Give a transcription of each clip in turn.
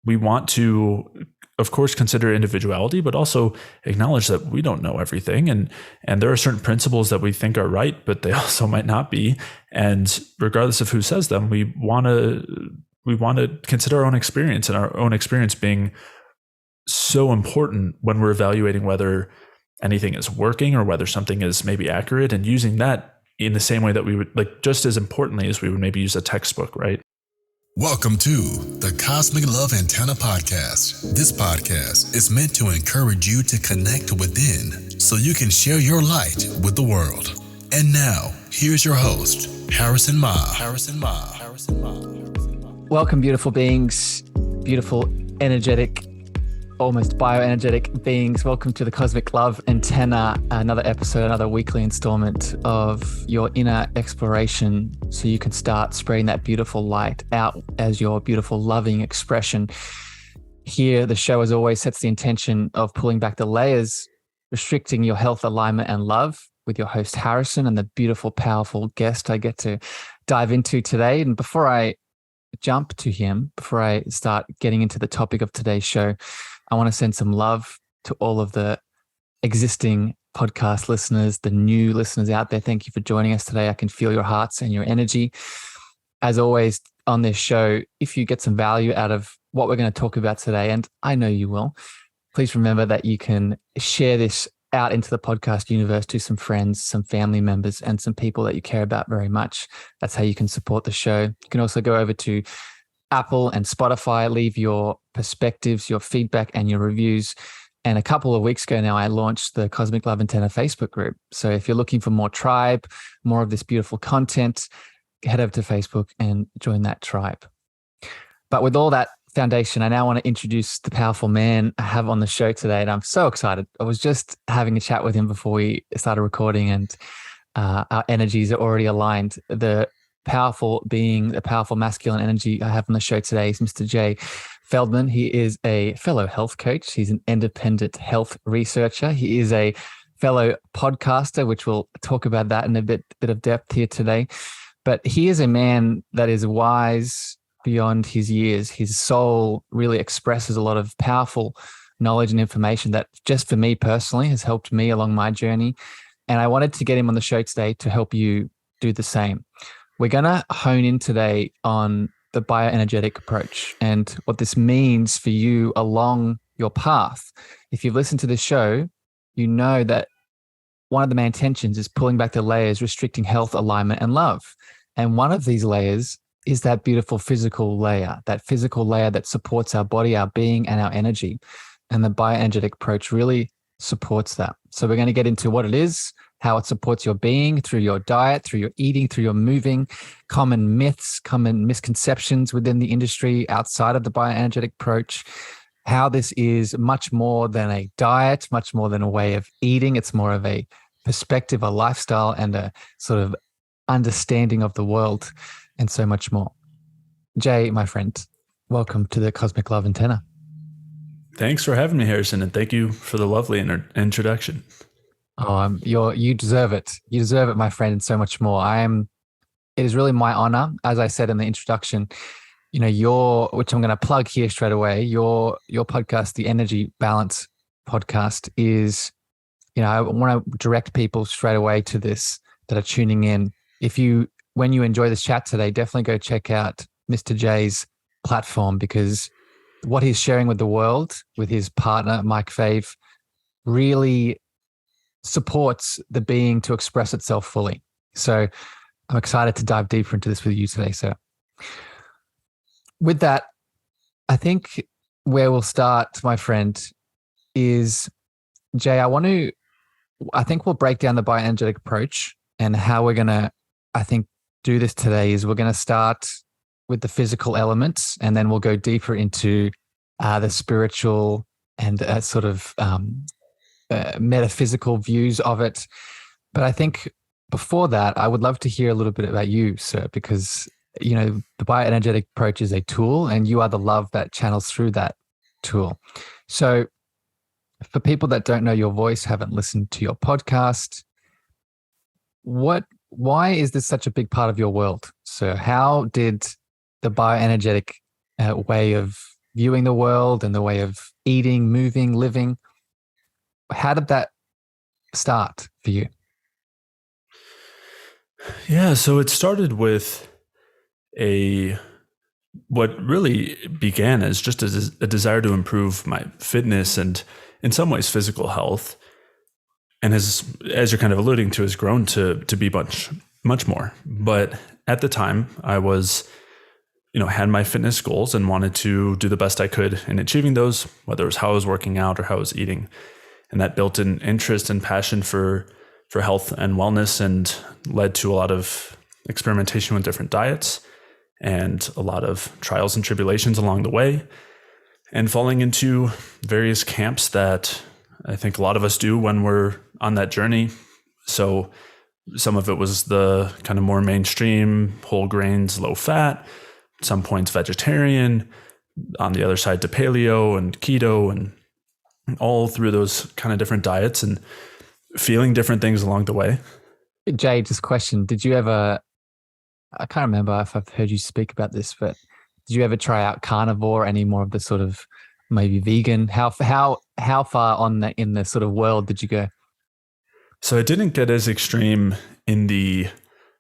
we want to, of course, consider individuality, but also acknowledge that we don't know everything. And there are certain principles that we think are right, but they also might not be. And regardless of who says them, we want to consider our own experience, and our own experience being so important when we're evaluating whether anything is working or whether something is maybe accurate, and using that in the same way that we would, like, just as importantly as we would maybe use a textbook, right? Welcome to the Cosmic Love Antenna Podcast. This podcast is meant to encourage you to connect within so you can share your light with the world. And now, here's your host, Harrison Ma. Welcome, beautiful beings, beautiful, energetic, almost bioenergetic beings. Welcome to the Cosmic Love Antenna, another episode, another weekly installment of your inner exploration so you can start spreading that beautiful light out as your beautiful, loving expression. Here, the show, as always, sets the intention of pulling back the layers, restricting your health, alignment, and love with your host, Harrison, and the beautiful, powerful guest I get to dive into today. And before I jump to him, before I start getting into the topic of today's show, I want to send some love to all of the existing podcast listeners, the new listeners out there. Thank you for joining us today. I can feel your hearts and your energy. As always on this show, if you get some value out of what we're going to talk about today, and I know you will, please remember that you can share this out into the podcast universe to some friends, some family members, and some people that you care about very much. That's how you can support the show. You can also go over to Apple and Spotify, leave your perspectives, your feedback, and your reviews. And a couple of weeks ago now, I launched the Cosmic Love Antenna Facebook group. So if you're looking for more tribe, more of this beautiful content, head over to Facebook and join that tribe. But with all that foundation, I now want to introduce the powerful man I have on the show today. And I'm so excited. I was just having a chat with him before we started recording, and our energies are already aligned. The powerful being, the powerful masculine energy I have on the show today is Mr. Jay Feldman. He is a fellow health coach. He's an independent health researcher. He is a fellow podcaster, which we'll talk about that in a bit of depth here today. But he is a man that is wise beyond his years. His soul really expresses a lot of powerful knowledge and information that, just for me personally, has helped me along my journey. And I wanted to get him on the show today to help you do the same. We're going to hone in today on the bioenergetic approach and what this means for you along your path. If you've listened to this show, you know that one of the main tensions is pulling back the layers, restricting health, alignment, and love. And one of these layers is that beautiful physical layer that supports our body, our being, and our energy. And the bioenergetic approach really supports that. So we're going to get into what it is, how it supports your being through your diet, through your eating, through your moving, common myths, common misconceptions within the industry outside of the bioenergetic approach, how this is much more than a diet, much more than a way of eating. It's more of a perspective, a lifestyle, and a sort of understanding of the world, and so much more. Jay, my friend, welcome to the Cosmic Love Antenna. Thanks for having me, Harrison, and thank you for the lovely introduction. Oh, you deserve it. You deserve it, my friend, and so much more. It is really my honor, as I said in the introduction, which I'm going to plug here straight away, your podcast, the Energy Balance podcast, is, I want to direct people straight away to this that are tuning in. When you enjoy this chat today, definitely go check out Mr. Jay's platform, because what he's sharing with the world, with his partner, Mike Fave, really supports the being to express itself fully. So I'm excited to dive deeper into this with you today. So with that, I think where we'll start, my friend, is, Jay, I think we'll break down the bioenergetic approach, and how we're going to, do this today is we're going to start with the physical elements, and then we'll go deeper into the spiritual and sort of metaphysical views of it. But I think before that, I would love to hear a little bit about you, sir, because, the bioenergetic approach is a tool, and you are the love that channels through that tool. So for people that don't know your voice, haven't listened to your podcast, why is this such a big part of your world? So how did the bioenergetic way of viewing the world and the way of eating, moving, living. How did that start for you? Yeah, so it started with what really began as just a desire to improve my fitness and in some ways physical health. And as you're kind of alluding to, has grown to be much more. But at the time I was, had my fitness goals and wanted to do the best I could in achieving those, whether it was how I was working out or how I was eating. And that built an interest and passion for health and wellness and led to a lot of experimentation with different diets and a lot of trials and tribulations along the way, and falling into various camps that I think a lot of us do when we're on that journey. So some of it was the kind of more mainstream, whole grains, low fat, some points vegetarian, on the other side to paleo and keto, and all through those kind of different diets and feeling different things along the way. Jay, just question, did you ever, I can't remember if I've heard you speak about this, but did you ever try out carnivore, any more of the sort of maybe vegan? How far in the sort of world did you go? So I didn't get as extreme in the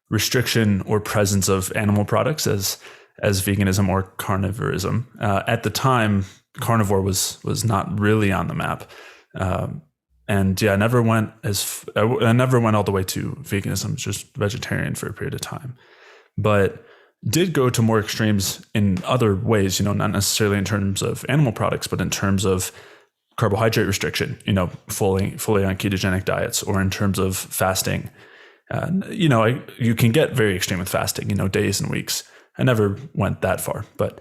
restriction or presence of animal products as veganism or carnivorism. At the time, carnivore was not really on the map. And yeah, I never went all the way to veganism, just vegetarian for a period of time. But did go to more extremes in other ways, not necessarily in terms of animal products, but in terms of carbohydrate restriction, fully on ketogenic diets, or in terms of fasting. You can get very extreme with fasting, days and weeks. I never went that far, but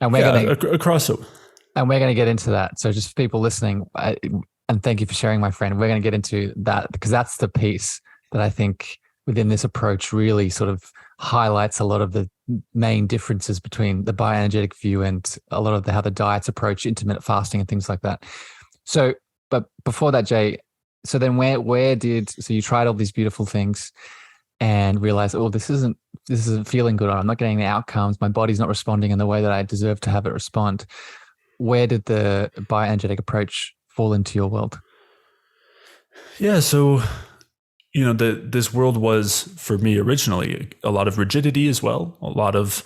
and we're going to get into that. So just for people listening, and thank you for sharing, my friend, we're going to get into that because that's the piece that I think within this approach really sort of highlights a lot of the main differences between the bioenergetic view and a lot of how the diets approach intermittent fasting and things like that. So, but before that, Jay, so then so you tried all these beautiful things and realized, oh, this isn't feeling good. I'm not getting the outcomes. My body's not responding in the way that I deserve to have it respond. Where did the bioenergetic approach fall into your world? Yeah. So, this world was, for me originally, a lot of rigidity as well, a lot of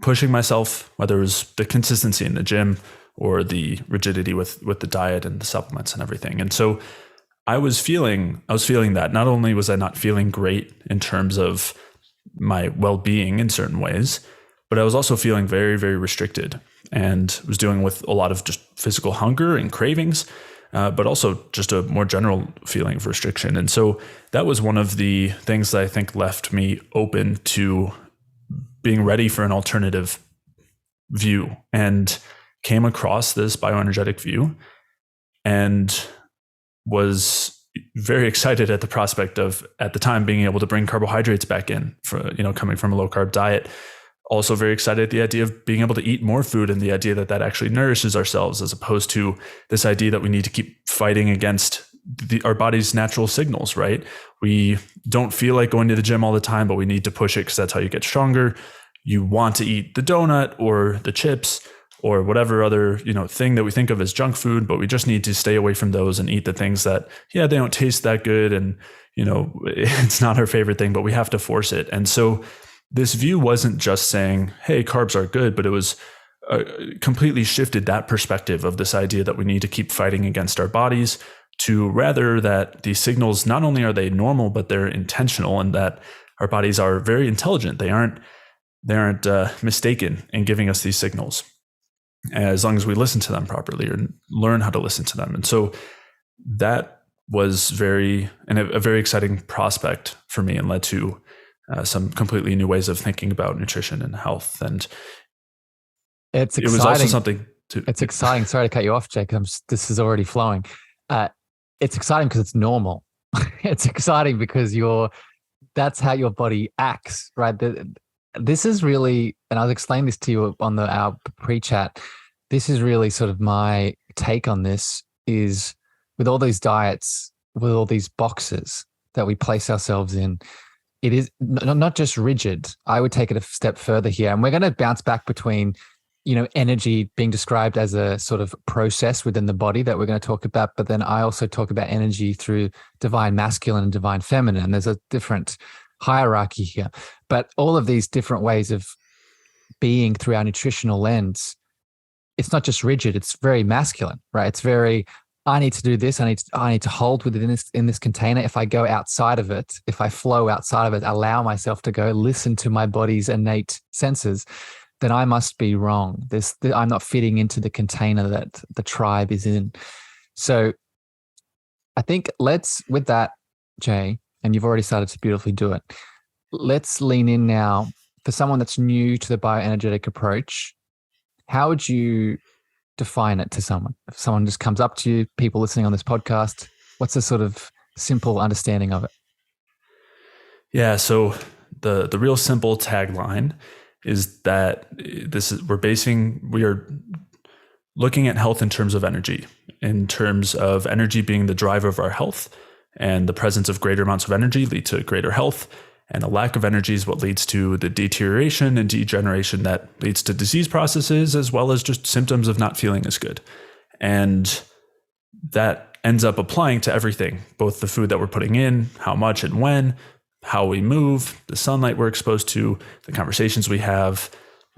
pushing myself, whether it was the consistency in the gym or the rigidity with the diet and the supplements and everything. And so I was feeling that not only was I not feeling great in terms of my well-being in certain ways, but I was also feeling very, very restricted and was dealing with a lot of just physical hunger and cravings, but also just a more general feeling of restriction. And so that was one of the things that I think left me open to being ready for an alternative view, and came across this bioenergetic view and was very excited at the prospect of, at the time, being able to bring carbohydrates back in for, coming from a low carb diet. Also very excited at the idea of being able to eat more food and the idea that actually nourishes ourselves, as opposed to this idea that we need to keep fighting against our body's natural signals, right? We don't feel like going to the gym all the time, but we need to push it because that's how you get stronger. You want to eat the donut or the chips or whatever other, thing that we think of as junk food, but we just need to stay away from those and eat the things that, they don't taste that good. And, it's not our favorite thing, but we have to force it. And so this view wasn't just saying, hey, carbs are good, but it was completely shifted that perspective of this idea that we need to keep fighting against our bodies, to rather that these signals, not only are they normal, but they're intentional, and that our bodies are very intelligent. They aren't mistaken in giving us these signals, as long as we listen to them properly or learn how to listen to them. And so that was a very exciting prospect for me, and led to some completely new ways of thinking about nutrition and health. And it's exciting. It was also something to... It's exciting. Sorry to cut you off, Jake. This is already flowing. It's exciting because it's normal. It's exciting because that's how your body acts, right? This is really, and I'll explain this to you on our pre-chat. This is really sort of my take on this, is with all these diets, with all these boxes that we place ourselves in, it is not just rigid. I would take it a step further here. And we're going to bounce back between energy being described as a sort of process within the body that we're going to talk about. But then I also talk about energy through divine masculine and divine feminine. And there's a different hierarchy here. But all of these different ways of being through our nutritional lens, it's not just rigid, it's very masculine, right? It's very, I need to do this. I need to hold within this container. If I go outside of it, if I flow outside of it, allow myself to go, listen to my body's innate senses, then I must be wrong. I'm not fitting into the container that the tribe is in. So I think with that, Jay, and you've already started to beautifully do it, let's lean in now. For someone that's new to the bioenergetic approach, how would you define it to someone? If someone just comes up to you, people listening on this podcast, what's the sort of simple understanding of it? Yeah, so the real simple tagline is that we are looking at health in terms of energy being the driver of our health, and the presence of greater amounts of energy lead to greater health, and a lack of energy is what leads to the deterioration and degeneration that leads to disease processes, as well as just symptoms of not feeling as good. And that ends up applying to everything, both the food that we're putting in, how much and when, how we move, the sunlight we're exposed to, the conversations we have,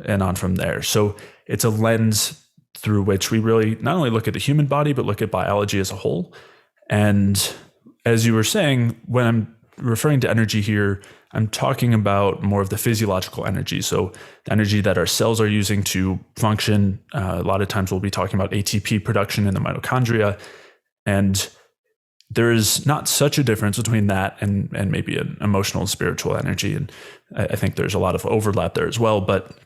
and on from there. So it's a lens through which we really not only look at the human body, but look at biology as a whole. And as you were saying, when I'm referring to energy here, I'm talking about more of the physiological energy. So the energy that our cells are using to function. A lot of times we'll be talking about ATP production in the mitochondria. And there is not such a difference between that and maybe an emotional and spiritual energy. And I think there's a lot of overlap there as well. But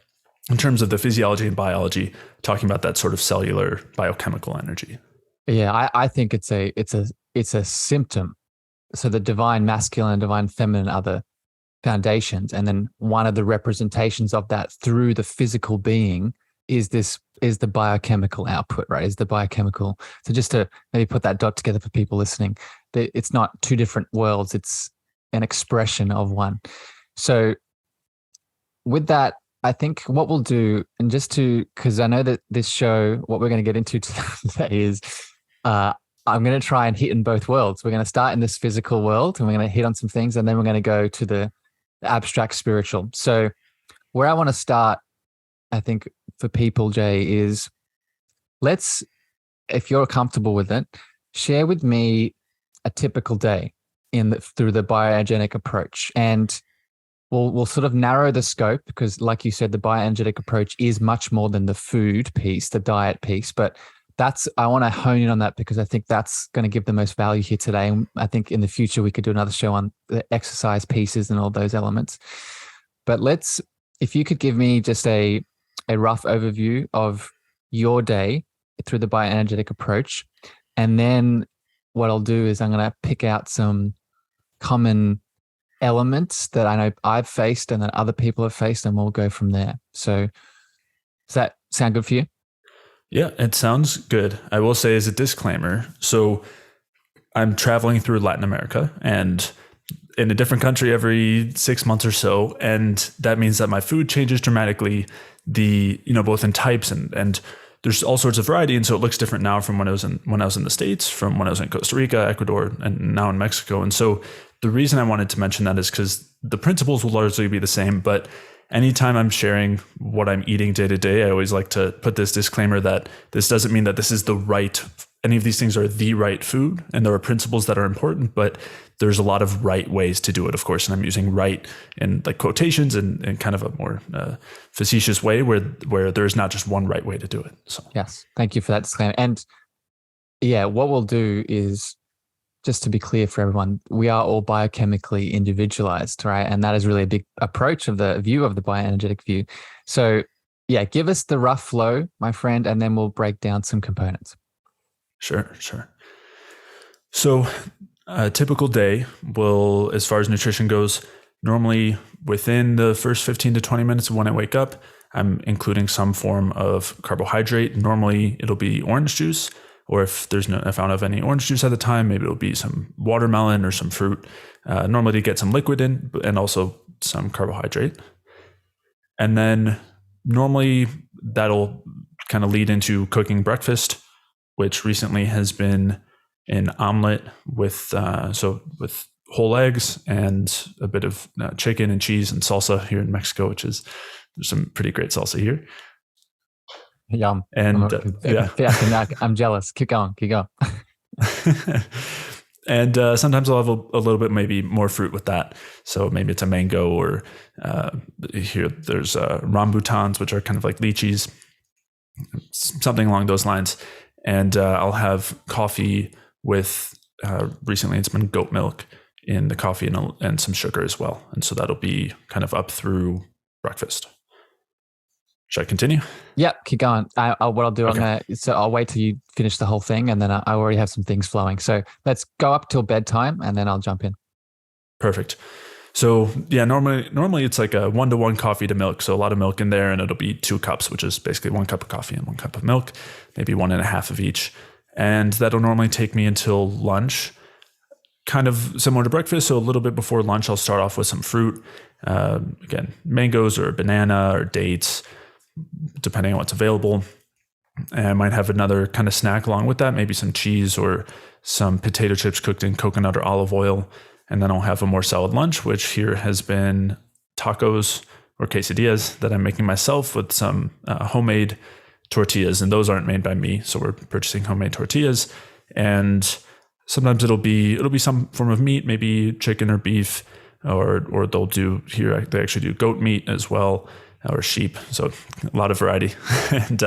in terms of the physiology and biology, talking about that sort of cellular biochemical energy. Yeah, I think it's a symptom. So the divine masculine and divine feminine are the foundations. And then one of the representations of that through the physical being is the biochemical output, right? Is the biochemical. So just to maybe put that dot together for people listening, it's not two different worlds. It's an expression of one. So with that, I think what we'll do, and because I know that this show, what we're going to get into today is, I'm going to try and hit in both worlds. We're going to start in this physical world and we're going to hit on some things, and then we're going to go to the abstract spiritual. So where I want to start, I think for people, Jay, is if you're comfortable with it, share with me a typical day through the bioenergetic approach. And we'll sort of narrow the scope because, like you said, the bioenergetic approach is much more than the food piece, the diet piece. But I want to hone in on that because I think that's going to give the most value here today. And I think in the future, we could do another show on the exercise pieces and all those elements. But if you could give me just a rough overview of your day through the bioenergetic approach. And then what I'll do is I'm going to pick out some common elements that I know I've faced and that other people have faced, and we'll go from there. So does that sound good for you? Yeah, it sounds good. I will say as a disclaimer, so I'm traveling through Latin America and in a different country every 6 months or so. And that means that my food changes dramatically, both in types and there's all sorts of variety. And so it looks different now from when I was in the States, from when I was in Costa Rica, Ecuador, and now in Mexico. And so the reason I wanted to mention that is because the principles will largely be the same, but anytime I'm sharing what I'm eating day to day, I always like to put this disclaimer that this doesn't mean that this is any of these things are the right food, and there are principles that are important, but there's a lot of right ways to do it, of course. And I'm using right in like quotations and in kind of a more facetious way where there's not just one right way to do it. So yes, thank you for that disclaimer. And yeah, what we'll do is, just to be clear for everyone, we are all biochemically individualized, right? And that is really a big approach of the view of the bioenergetic view. So yeah, give us the rough flow, my friend, and then we'll break down some components. Sure. So a typical day will, as far as nutrition goes, normally within the first 15 to 20 minutes of when I wake up, I'm including some form of carbohydrate. Normally it'll be orange juice, or if I don't have any orange juice at the time, maybe it'll be some watermelon or some fruit, normally to get some liquid in and also some carbohydrate. And then normally that'll kind of lead into cooking breakfast, which recently has been an omelet with with whole eggs and a bit of chicken and cheese and salsa here in Mexico, there's some pretty great salsa here. Yum. And I'm jealous. Keep going. And sometimes I'll have a little bit, maybe more fruit with that. So maybe it's a mango, or here there's rambutans, which are kind of like lychees, something along those lines. And I'll have coffee with, recently it's been goat milk in the coffee, and some sugar as well. And so that'll be kind of up through breakfast. Should I continue? Yeah, keep going. What I'll do, Okay. I'll wait till you finish the whole thing, and then I already have some things flowing. So let's go up till bedtime, and then I'll jump in. Perfect. So yeah, normally it's like a 1-to-1 coffee to milk. So a lot of milk in there, and it'll be 2 cups, which is basically 1 cup of coffee and 1 cup of milk, maybe 1.5 of each. And that'll normally take me until lunch, kind of similar to breakfast. So a little bit before lunch, I'll start off with some fruit. Again, mangoes or banana or dates, depending on what's available. And I might have another kind of snack along with that, maybe some cheese or some potato chips cooked in coconut or olive oil. And then I'll have a more solid lunch, which here has been tacos or quesadillas that I'm making myself with some homemade tortillas. And those aren't made by me, so we're purchasing homemade tortillas. And sometimes it'll be some form of meat, maybe chicken or beef, or they'll do here, they actually do goat meat as well, or sheep. So a lot of variety. And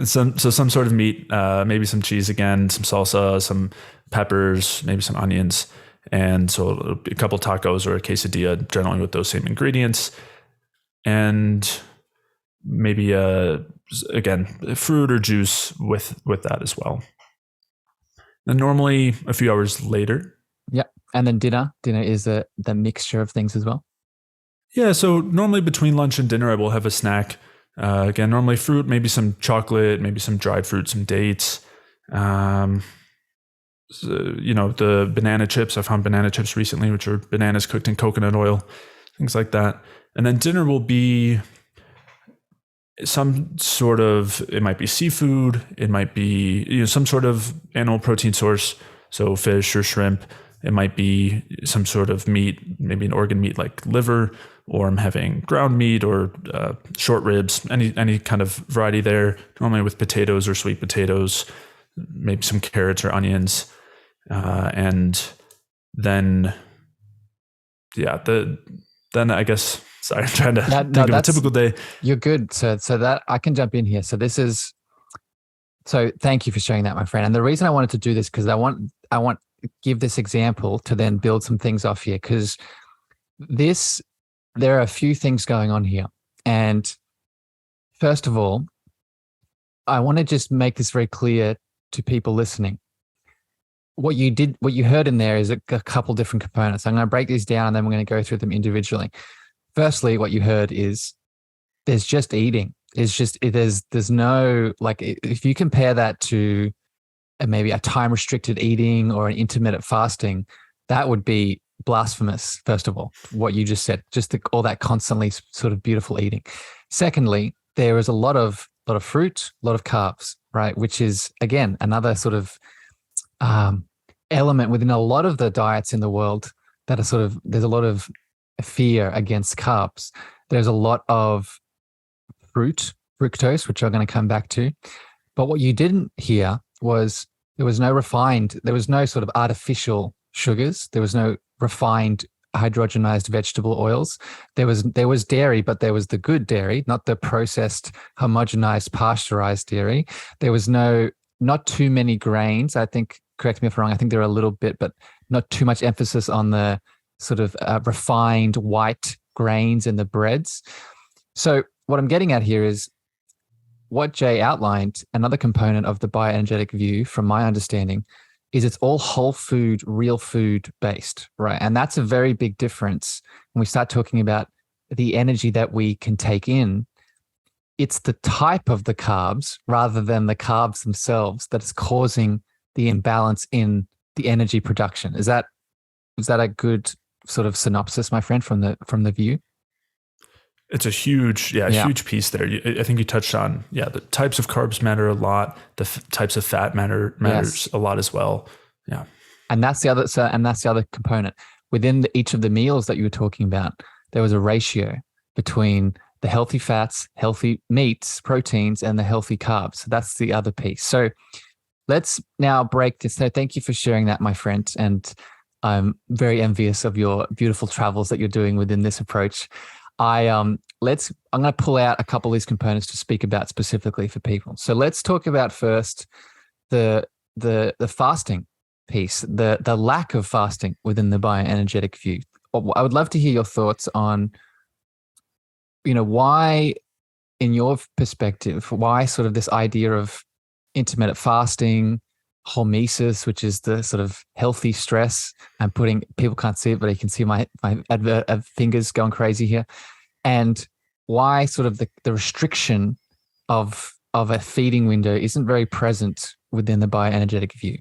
some sort of meat, maybe some cheese again, some salsa, some peppers, maybe some onions. And so it'll be a couple tacos or a quesadilla, generally with those same ingredients. And maybe again, fruit or juice with that as well. And normally a few hours later. Yeah. And then dinner is the mixture of things as well. Yeah. So normally between lunch and dinner, I will have a snack. Again, normally fruit, maybe some chocolate, maybe some dried fruit, some dates. The banana chips. I found banana chips recently, which are bananas cooked in coconut oil, things like that. And then dinner will be some sort of, it might be seafood, it might be some sort of animal protein source, so fish or shrimp. It might be some sort of meat, maybe an organ meat like liver, or I'm having ground meat or short ribs, any kind of variety there, normally with potatoes or sweet potatoes, maybe some carrots or onions. And then, then I guess, sorry, I'm trying to think of a typical day. You're good. So that I can jump in here. So thank you for sharing that, my friend. And the reason I wanted to do this, because I want to give this example to then build some things off here, because there are a few things going on here. And first of all, I want to just make this very clear to people listening. What you heard in there is a couple different components. I'm going to break these down, and then we're going to go through them individually. Firstly, what you heard is there's just eating. There's no, like, if you compare that to maybe a time restricted eating or an intermittent fasting, that would be blasphemous. First of all, what you just said, all that constantly sort of beautiful eating. Secondly, there is a lot of fruit, a lot of carbs, right? Which is, again, another sort of element within a lot of the diets in the world that are there's a lot of fear against carbs. There's a lot of fructose, which I'm going to come back to. But what you didn't hear was there was no sort of artificial sugars. There was no refined hydrogenized vegetable oils. There was dairy, but there was the good dairy, not the processed, homogenized, pasteurized dairy. There was not too many grains. I think, correct me if I'm wrong, I think there are a little bit, but not too much emphasis on the sort of refined white grains in the breads. So what I'm getting at here is what Jay outlined, another component of the bioenergetic view, from my understanding, is it's all whole food, real food based, right? And that's a very big difference when we start talking about the energy that we can take in. It's the type of the carbs rather than the carbs themselves that is causing the imbalance in the energy production. Is that a good sort of synopsis, my friend, from the view? It's a huge, huge piece there. I think you touched on, the types of carbs matter a lot. The types of fat matters a lot as well. Yeah. And that's the other component. Within each of the meals that you were talking about, there was a ratio between the healthy fats, healthy meats, proteins, and the healthy carbs. So that's the other piece. So let's now break this. So thank you for sharing that, my friend. And I'm very envious of your beautiful travels that you're doing within this approach. I'm going to pull out a couple of these components to speak about specifically for people. So let's talk about first the fasting piece, the lack of fasting within the bioenergetic view. I would love to hear your thoughts on, why, in your perspective, why sort of this idea of intermittent fasting, hormesis, which is the sort of healthy stress. I'm putting, people can't see it, but you can see my fingers going crazy here. And why sort of the restriction of a feeding window isn't very present within the bioenergetic view.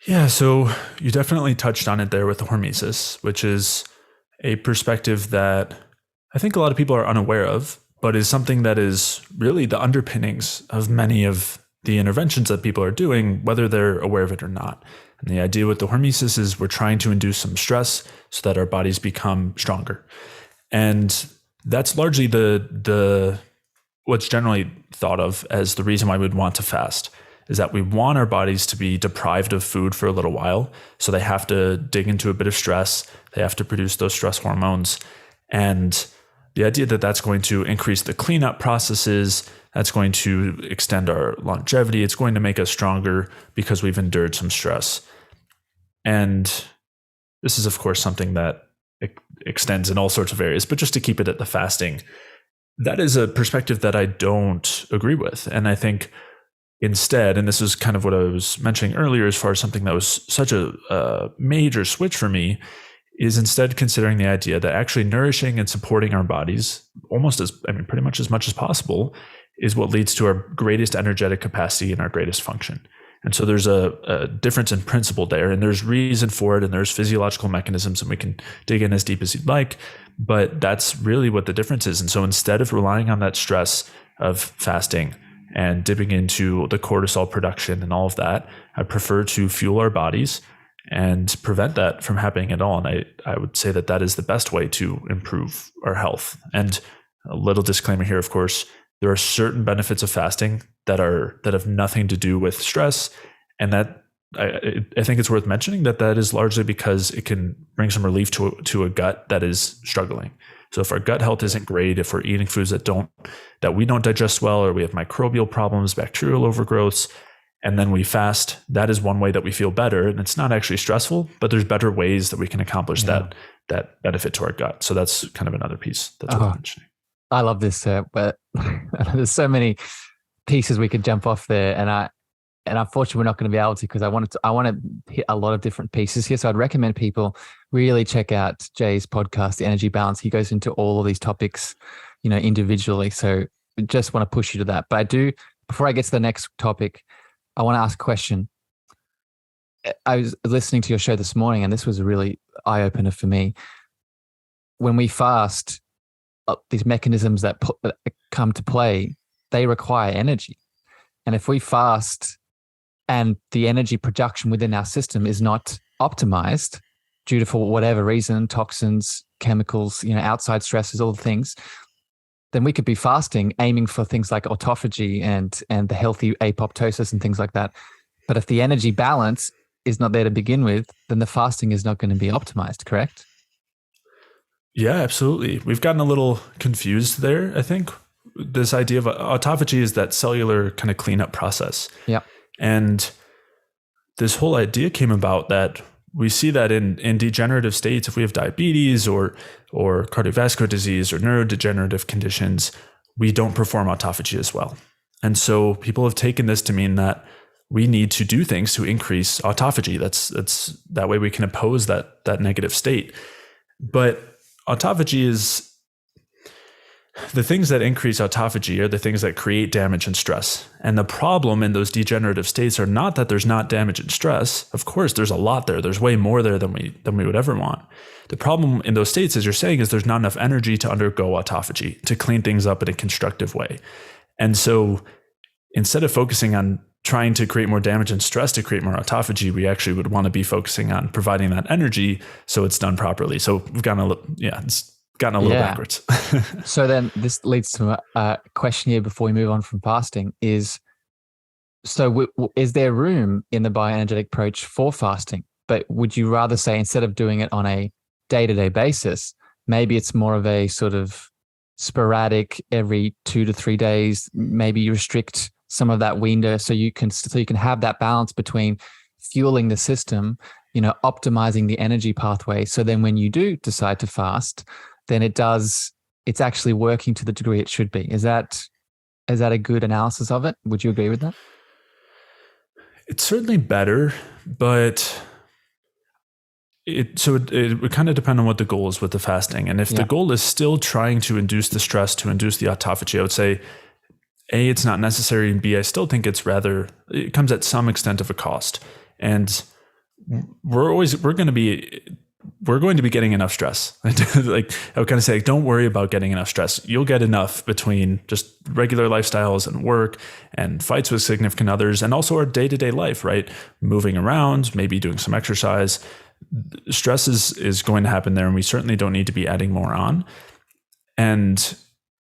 Yeah, so you definitely touched on it there with the hormesis, which is a perspective that I think a lot of people are unaware of, but is something that is really the underpinnings of many of the interventions that people are doing, whether they're aware of it or not. And the idea with the hormesis is we're trying to induce some stress so that our bodies become stronger. And that's largely the what's generally thought of as the reason why we'd want to fast, is that we want our bodies to be deprived of food for a little while. So they have to dig into a bit of stress. They have to produce those stress hormones. And the idea that that's going to increase the cleanup processes, that's going to extend our longevity. It's going to make us stronger because we've endured some stress. And this is, of course, something that extends in all sorts of areas, but just to keep it at the fasting, that is a perspective that I don't agree with. And I think instead, and this is kind of what I was mentioning earlier, as far as something that was such a major switch for me, is instead considering the idea that actually nourishing and supporting our bodies pretty much as much as possible is what leads to our greatest energetic capacity and our greatest function. And so there's a difference in principle there, and there's reason for it, and there's physiological mechanisms, and we can dig in as deep as you'd like, but that's really what the difference is. And so instead of relying on that stress of fasting and dipping into the cortisol production and all of that, I prefer to fuel our bodies and prevent that from happening at all. And I would say that is the best way to improve our health. And a little disclaimer here, of course, there are certain benefits of fasting that have nothing to do with stress. And that I think it's worth mentioning that is largely because it can bring some relief to a gut that is struggling. So if our gut health isn't great, if we're eating foods that we don't digest well, or we have microbial problems, bacterial overgrowths, and then we fast, that is one way that we feel better. And it's not actually stressful, but there's better ways that we can accomplish that benefit to our gut. So that's kind of another piece that's worth mentioning. I love this, but there's so many pieces we could jump off there. And unfortunately, we're not going to be able to, because I want to hit a lot of different pieces here. So I'd recommend people really check out Jay's podcast, The Energy Balance. He goes into all of these topics, individually. So just want to push you to that. But before I get to the next topic, I want to ask a question. I was listening to your show this morning, and this was a really eye-opener for me. When we fast, these mechanisms that come to play, they require energy. And if we fast and the energy production within our system is not optimized due to, for whatever reason, toxins, chemicals, outside stresses, all the things, then we could be fasting, aiming for things like autophagy and the healthy apoptosis and things like that. But if the energy balance is not there to begin with, then the fasting is not going to be optimized, correct? Yeah, absolutely. We've gotten a little confused there, I think. This idea of autophagy is that cellular kind of cleanup process. Yeah. And this whole idea came about that we see that in degenerative states, if we have diabetes or cardiovascular disease or neurodegenerative conditions, we don't perform autophagy as well. And so people have taken this to mean that we need to do things to increase autophagy. That's that way we can oppose that negative state. But autophagy The things that increase autophagy are the things that create damage and stress. And the problem in those degenerative states are not that there's not damage and stress. Of course, there's a lot there. There's way more there than we would ever want. The problem in those states, as you're saying, is there's not enough energy to undergo autophagy, to clean things up in a constructive way. And so instead of focusing on trying to create more damage and stress to create more autophagy, we actually would want to be focusing on providing that energy so it's done properly. So we've gotten a little backwards. So then this leads to a question here before we move on from fasting is, so is there room in the bioenergetic approach for fasting? But would you rather say, instead of doing it on a day-to-day basis, maybe it's more of a sort of sporadic, every 2 to 3 days, maybe you restrict some of that window so you can have that balance between fueling the system, optimizing the energy pathway. So then when you do decide to fast, then it's actually working to the degree it should be. Is that a good analysis of it? Would you agree with that? It's certainly better, but it would kind of depend on what the goal is with the fasting. And if the goal is still trying to induce the stress, to induce the autophagy, I would say, A, it's not necessary, and B, I still think it comes at some extent of a cost. And we're going to be getting enough stress. Like I would kind of say, don't worry about getting enough stress. You'll get enough between just regular lifestyles and work and fights with significant others, and also our day-to-day life, right? Moving around, maybe doing some exercise. Stress is going to happen there, and we certainly don't need to be adding more on. And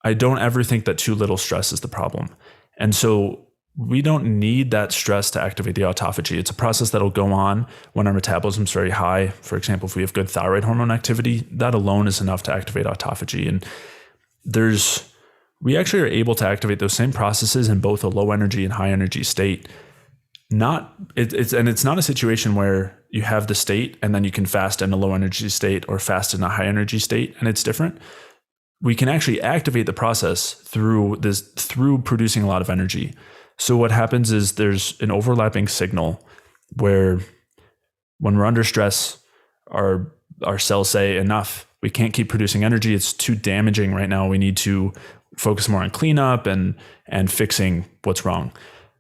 I don't ever think that too little stress is the problem. And so we don't need that stress to activate the autophagy. It's a process that'll go on when our metabolism is very high. For example, if we have good thyroid hormone activity, that alone is enough to activate autophagy. And we actually are able to activate those same processes in both a low energy and high energy state. It's not a situation where you have the state and then you can fast in a low energy state or fast in a high energy state and it's different. We can actually activate the process through producing a lot of energy. So what happens is there's an overlapping signal where when we're under stress, our cells say enough, we can't keep producing energy. It's too damaging right now. We need to focus more on cleanup and fixing what's wrong.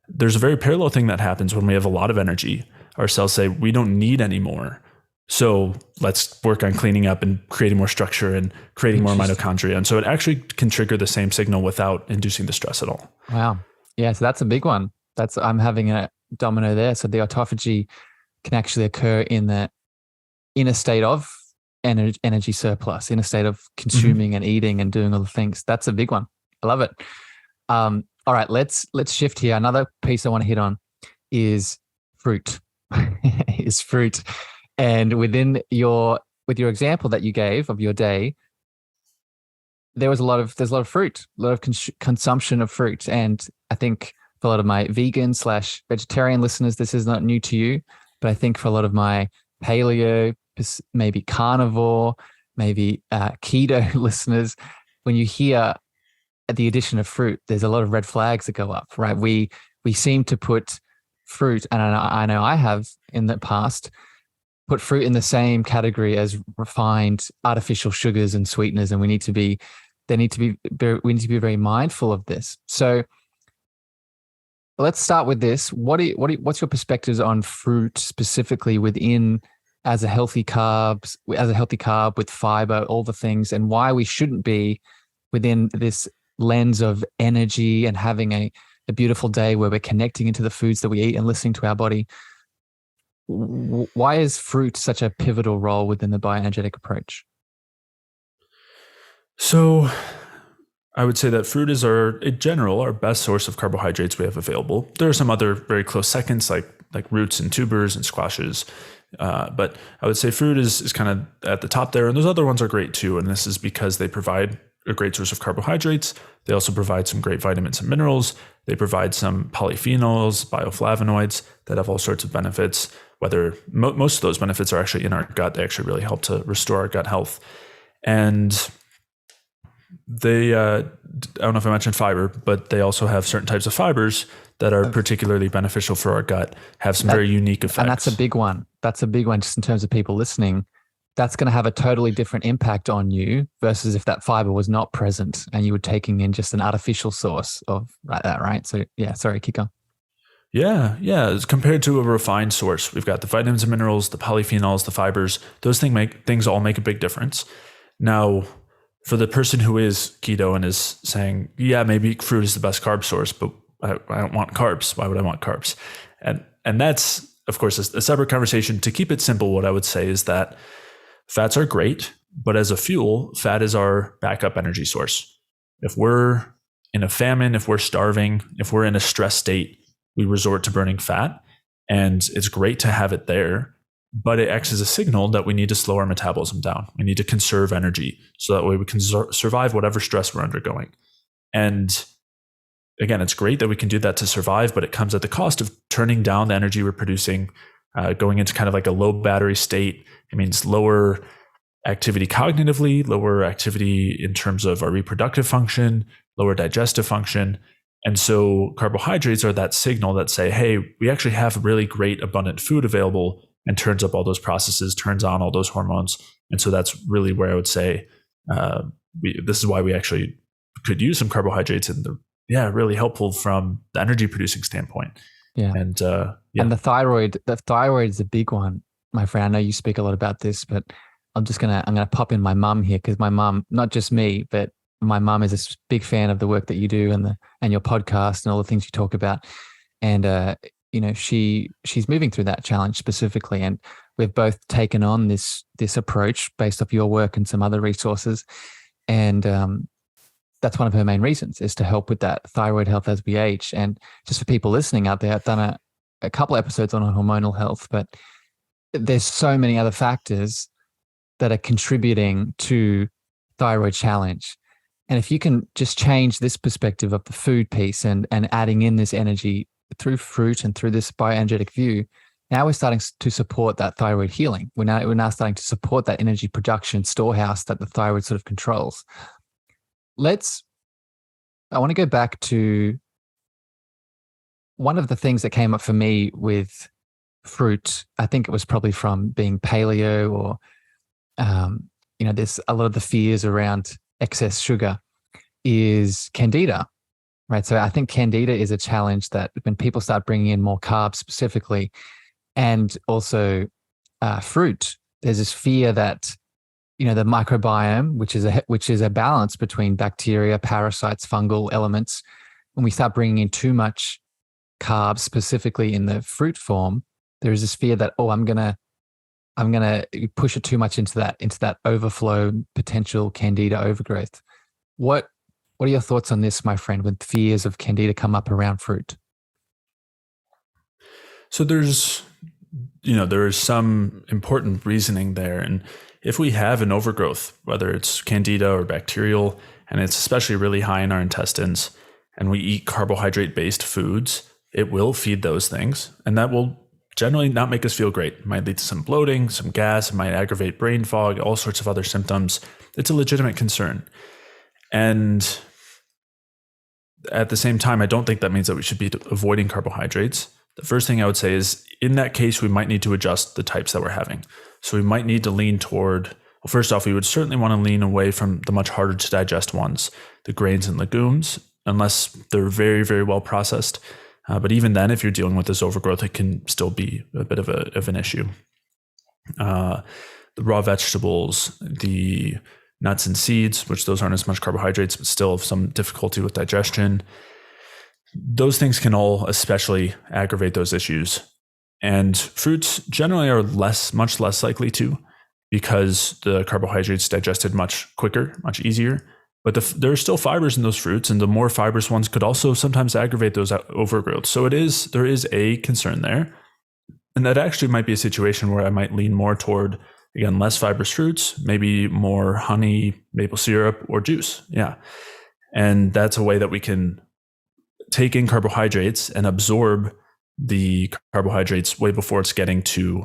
There's a very parallel thing that happens when we have a lot of energy. Our cells say, we don't need any more. So let's work on cleaning up and creating more structure and creating more mitochondria. And so it actually can trigger the same signal without inducing the stress at all. Wow. Yeah. So that's a big one. I'm having a domino there. So the autophagy can actually occur in a state of energy surplus, in a state of consuming and eating and doing all the things. That's a big one. I love it. All right, let's shift here. Another piece I want to hit on is fruit. And with your example that you gave of your day, there's a lot of fruit, a lot of consumption of fruit. And I think for a lot of my vegan/vegetarian listeners, this is not new to you, but I think for a lot of my paleo, maybe carnivore, maybe keto listeners, when you hear the addition of fruit, there's a lot of red flags that go up, right? We seem to put fruit, and I know I have in the past, put fruit in the same category as refined artificial sugars and sweeteners, and we need to be very mindful of this. So let's start with this. What's your perspectives on fruit specifically within as a healthy carb with fiber, all the things, and why we shouldn't be within this lens of energy and having a beautiful day where we're connecting into the foods that we eat and listening to our body? Why is fruit such a pivotal role within the bioenergetic approach? So I would say that fruit is in general, our best source of carbohydrates we have available. There are some other very close seconds like roots and tubers and squashes. But I would say fruit is kind of at the top there. And those other ones are great too. And this is because they provide a great source of carbohydrates. They also provide some great vitamins and minerals. They provide some polyphenols, bioflavonoids that have all sorts of benefits, whether most of those benefits are actually in our gut. They actually really help to restore our gut health. And they, I don't know if I mentioned fiber, but they also have certain types of fibers that are particularly beneficial for our gut, have some very unique effects. And that's a big one. That's a big one just in terms of people listening. that's going to have a totally different impact on you versus if that fiber was not present and you were taking in just an artificial source of that, right? So yeah, sorry, kick on. Yeah. As compared to a refined source, we've got the vitamins and minerals, the polyphenols, the fibers. Those things all make a big difference. Now, for the person who is keto and is saying, yeah, maybe fruit is the best carb source, but I don't want carbs. Why would I want carbs? And that's, of course, a separate conversation. To keep it simple, what I would say is that fats are great, but as a fuel, fat is our backup energy source. If we're in a famine, if we're starving, if we're in a stress state, we resort to burning fat, and it's great to have it there, but it acts as a signal that we need to slow our metabolism down. We need to conserve energy so that way we can survive whatever stress we're undergoing. And again, it's great that we can do that to survive, but it comes at the cost of turning down the energy we're producing, going into kind of like a low battery state. It means lower activity cognitively, lower activity in terms of our reproductive function, lower digestive function. And so carbohydrates are that signal that say, hey, we actually have really great abundant food available, and turns up all those processes, turns on all those hormones. And so that's really where I would say this is why we actually could use some carbohydrates, and they're really helpful from the energy producing standpoint. Yeah. And and the thyroid is a big one, my friend. I know you speak a lot about this, but I'm gonna pop in my mum here, because my mum, not just me, but my mum is a big fan of the work that you do and your podcast and all the things you talk about. And she's moving through that challenge specifically, and we've both taken on this approach based off your work and some other resources. And that's one of her main reasons, is to help with that thyroid health as we age. And just for people listening out there, I've done a couple episodes on hormonal health, but there's so many other factors that are contributing to thyroid challenge. And if you can just change this perspective of the food piece and adding in this energy through fruit and through this bioenergetic view, now we're starting to support that thyroid healing. We're now starting to support that energy production storehouse that the thyroid sort of controls. I want to go back to one of the things that came up for me with fruit. I think it was probably from being paleo, or there's a lot of the fears around excess sugar, is candida, right? So I think candida is a challenge that when people start bringing in more carbs specifically, and also fruit, there's this fear that, the microbiome, which is a balance between bacteria, parasites, fungal elements, when we start bringing in too much carbs, specifically in the fruit form, there is this fear that, I'm gonna push it too much into that overflow, potential candida overgrowth. What are your thoughts on this, my friend, when fears of candida come up around fruit? So there is some important reasoning there. And if we have an overgrowth, whether it's candida or bacterial, and it's especially really high in our intestines, and we eat carbohydrate-based foods, it will feed those things. And that will generally not make us feel great. It might lead to some bloating, some gas, it might aggravate brain fog, all sorts of other symptoms. It's a legitimate concern. And at the same time, I don't think that means that we should be avoiding carbohydrates. The first thing I would say is, in that case, we might need to adjust the types that we're having. So we might need to lean toward, well, first off, we would certainly want to lean away from the much harder to digest ones, the grains and legumes, unless they're very, very well processed. But even then, if you're dealing with this overgrowth, it can still be a bit of an issue. The raw vegetables, the nuts and seeds, which those aren't as much carbohydrates, but still have some difficulty with digestion. Those things can all especially aggravate those issues. And fruits generally are much less likely to, because the carbohydrates digested much quicker, much easier. But there are still fibers in those fruits, and the more fibrous ones could also sometimes aggravate those overgrowth. So there is a concern there. And that actually might be a situation where I might lean more toward, again, less fibrous fruits, maybe more honey, maple syrup, or juice. Yeah. And that's a way that we can take in carbohydrates and absorb the carbohydrates way before it's getting to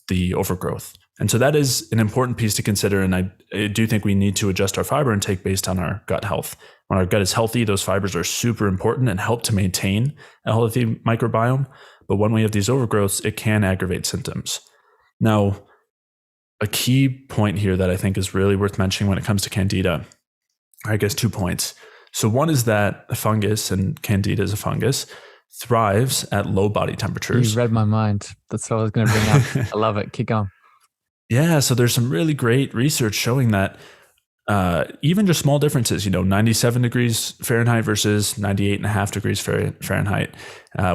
the overgrowth. And so that is an important piece to consider. And I do think we need to adjust our fiber intake based on our gut health. When our gut is healthy, those fibers are super important and help to maintain a healthy microbiome. But when we have these overgrowths, it can aggravate symptoms. Now, a key point here that I think is really worth mentioning when it comes to candida, I guess 2 points. So one is that a fungus, and candida is a fungus, thrives at low body temperatures. You read my mind. That's what I was going to bring up. I love it. Keep going. Yeah, so there's some really great research showing that even just small differences, 97 degrees Fahrenheit versus 98.5 degrees Fahrenheit,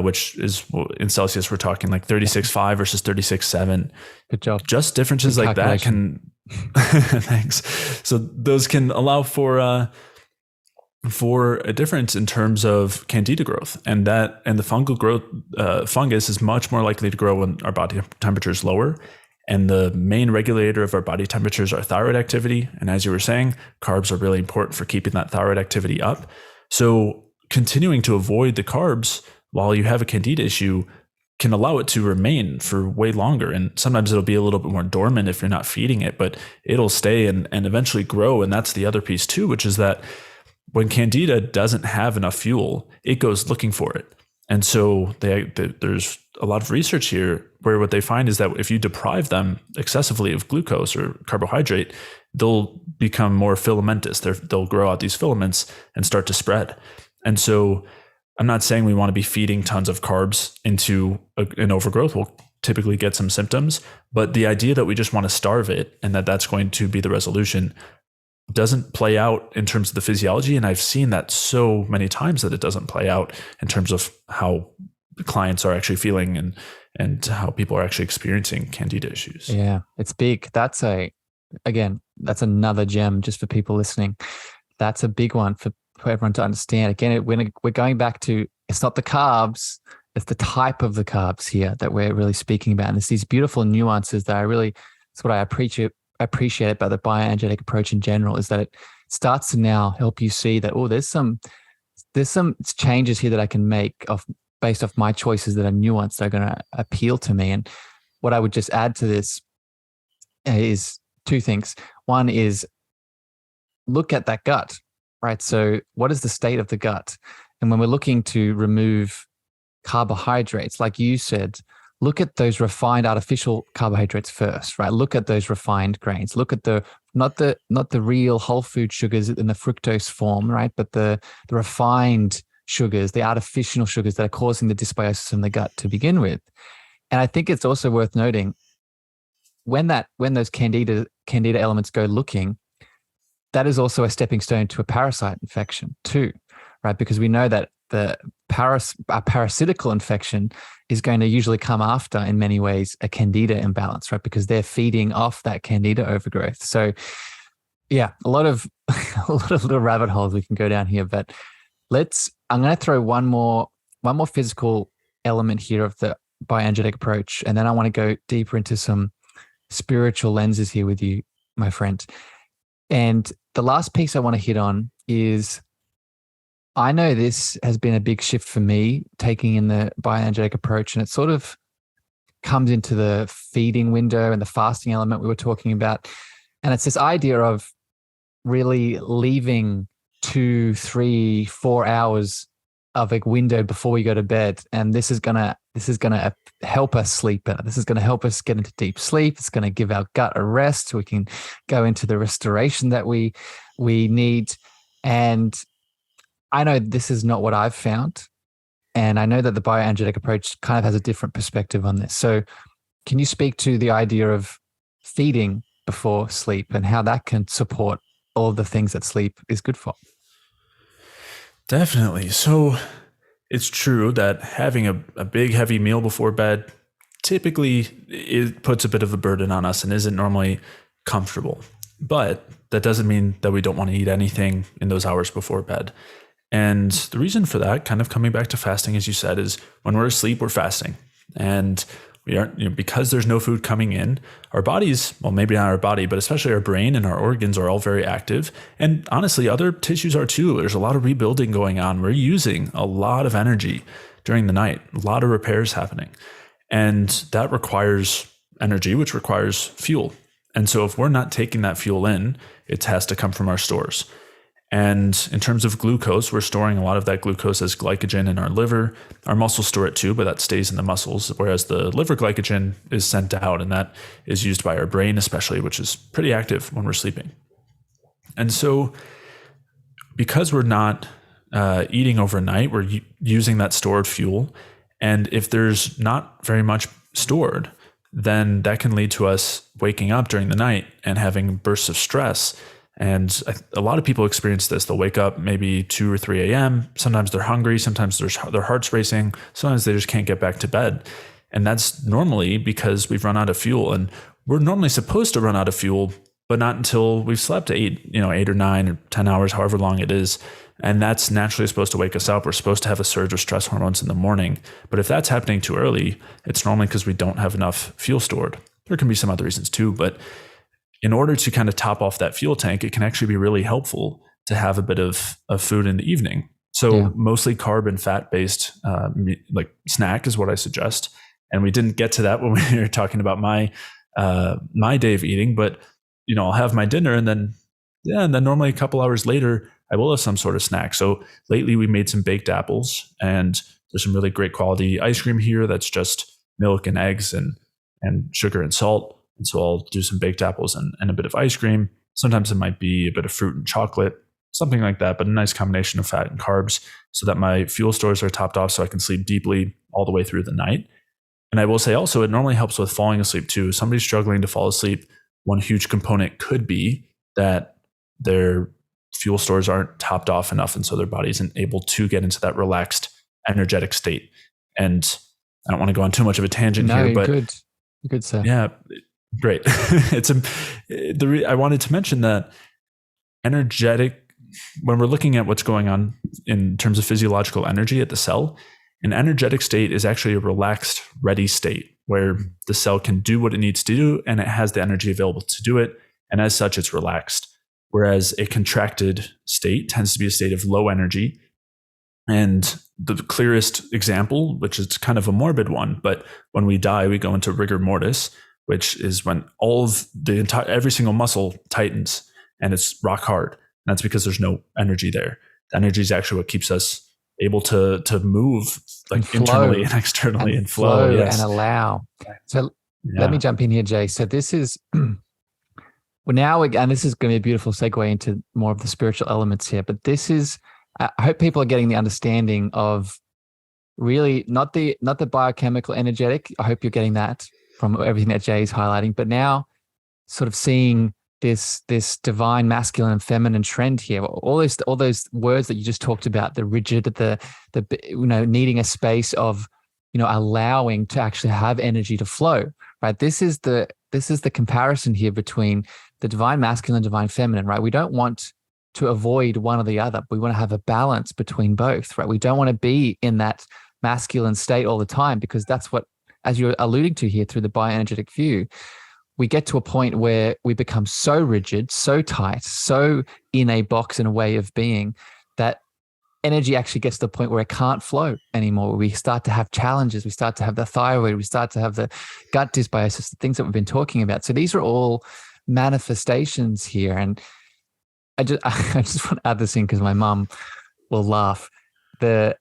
which is in Celsius, we're talking like 36.5 versus 36.7. Good job. Just differences like that can, thanks. So those can allow for a difference in terms of candida growth, and the fungal growth, fungus is much more likely to grow when our body temperature is lower. And the main regulator of our body temperature is our thyroid activity. And as you were saying, carbs are really important for keeping that thyroid activity up. So continuing to avoid the carbs while you have a candida issue can allow it to remain for way longer. And sometimes it'll be a little bit more dormant if you're not feeding it, but it'll stay and eventually grow. And that's the other piece too, which is that when candida doesn't have enough fuel, it goes looking for it. And so there's a lot of research here where what they find is that if you deprive them excessively of glucose or carbohydrate, they'll become more filamentous. They'll grow out these filaments and start to spread. And so I'm not saying we want to be feeding tons of carbs into an overgrowth. We'll typically get some symptoms, but the idea that we just want to starve it and that's going to be the resolution doesn't play out in terms of the physiology. And I've seen that so many times that it doesn't play out in terms of how clients are actually feeling and how people are actually experiencing candida issues. Yeah, it's big. That's another gem just for people listening. That's a big one for everyone to understand. Again, we're going back to, it's not the carbs, it's the type of the carbs here that we're really speaking about. And it's these beautiful nuances that it's what I appreciate about the bioenergetic approach in general, is that it starts to now help you see that, there's some changes here that I can make based off my choices that are nuanced, that are going to appeal to me. And what I would just add to this is two things. One is look at that gut, right? So what is the state of the gut? And when we're looking to remove carbohydrates, like you said, look at those refined artificial carbohydrates first, right? Look at those refined grains. Look at not the real whole food sugars in the fructose form, right? But the refined sugars, the artificial sugars that are causing the dysbiosis in the gut to begin with. And I think it's also worth noting when those candida elements go looking, that is also a stepping stone to a parasite infection too, right? Because we know that a parasitical infection is going to usually come after, in many ways, a candida imbalance, right? Because they're feeding off that candida overgrowth. So yeah, a lot of little rabbit holes we can go down here, but I'm going to throw one more physical element here of the bioenergetic approach. And then I want to go deeper into some spiritual lenses here with you, my friend. And the last piece I want to hit on is, I know this has been a big shift for me, taking in the bioenergetic approach, and it sort of comes into the feeding window and the fasting element we were talking about. And it's this idea of really leaving 2, 3, 4 hours of a window before we go to bed. And this is gonna help us sleep better. This is going to help us get into deep sleep. It's going to give our gut a rest. We can go into the restoration that we need. And I know this is not what I've found. And I know that the bioenergetic approach kind of has a different perspective on this. So can you speak to the idea of feeding before sleep and how that can support all of the things that sleep is good for? Definitely. So it's true that having a big, heavy meal before bed typically it puts a bit of a burden on us and isn't normally comfortable. But that doesn't mean that we don't want to eat anything in those hours before bed. And the reason for that, kind of coming back to fasting, as you said, is when we're asleep, we're fasting. And we aren't, because there's no food coming in, our bodies, well, maybe not our body, but especially our brain and our organs are all very active. And honestly, other tissues are too. There's a lot of rebuilding going on. We're using a lot of energy during the night, a lot of repairs happening. And that requires energy, which requires fuel. And so if we're not taking that fuel in, it has to come from our stores. And in terms of glucose, we're storing a lot of that glucose as glycogen in our liver. Our muscles store it too, but that stays in the muscles, whereas the liver glycogen is sent out, and that is used by our brain especially, which is pretty active when we're sleeping. And so because we're not eating overnight, we're using that stored fuel. And if there's not very much stored, then that can lead to us waking up during the night and having bursts of stress. And a lot of people experience this. They'll wake up maybe 2 or 3 a.m. Sometimes they're hungry. Sometimes their heart's racing. Sometimes they just can't get back to bed. And that's normally because we've run out of fuel. And we're normally supposed to run out of fuel, but not until we've slept 8 or 9 or 10 hours, however long it is. And that's naturally supposed to wake us up. We're supposed to have a surge of stress hormones in the morning. But if that's happening too early, it's normally because we don't have enough fuel stored. There can be some other reasons too, but in order to kind of top off that fuel tank, it can actually be really helpful to have a bit of food in the evening. So mostly carb and fat based like snack is what I suggest. And we didn't get to that when we were talking about my day of eating, but I'll have my dinner and then normally a couple hours later, I will have some sort of snack. So lately we made some baked apples, and there's some really great quality ice cream here that's just milk and eggs and sugar and salt. And so I'll do some baked apples and a bit of ice cream. Sometimes it might be a bit of fruit and chocolate, something like that, but a nice combination of fat and carbs so that my fuel stores are topped off so I can sleep deeply all the way through the night. And I will say also, it normally helps with falling asleep too. Somebody struggling to fall asleep, one huge component could be that their fuel stores aren't topped off enough, and so their body isn't able to get into that relaxed, energetic state. And I don't want to go on too much of a tangent here, but you're good, sir. Yeah, great. I wanted to mention that when we're looking at what's going on in terms of physiological energy at the cell, an energetic state is actually a relaxed, ready state where the cell can do what it needs to do and it has the energy available to do it. And as such, it's relaxed. Whereas a contracted state tends to be a state of low energy. And the clearest example, which is kind of a morbid one, but when we die, we go into rigor mortis, which is when every single muscle tightens and it's rock hard. And that's because there's no energy there. The energy is actually what keeps us able to move like internally and externally and flow and allow. So let me jump in here, Jay. So this is and this is going to be a beautiful segue into more of the spiritual elements here. But this is, I hope people are getting the understanding of really not the biochemical energetic. I hope you're getting that from everything that Jay is highlighting. But now, sort of seeing this divine masculine and feminine trend here, all those words that you just talked about, the rigid, the needing a space of allowing to actually have energy to flow, right? This is the comparison here between the divine masculine, divine feminine, right? We don't want to avoid one or the other. We want to have a balance between both, right? We don't want to be in that masculine state all the time, because that's what, as you're alluding to here through the bioenergetic view, we get to a point where we become so rigid, so tight, so in a box and a way of being that energy actually gets to the point where it can't flow anymore. We start to have challenges. We start to have the thyroid. We start to have the gut dysbiosis, the things that we've been talking about. So these are all manifestations here. And I just want to add this in because my mum will laugh. The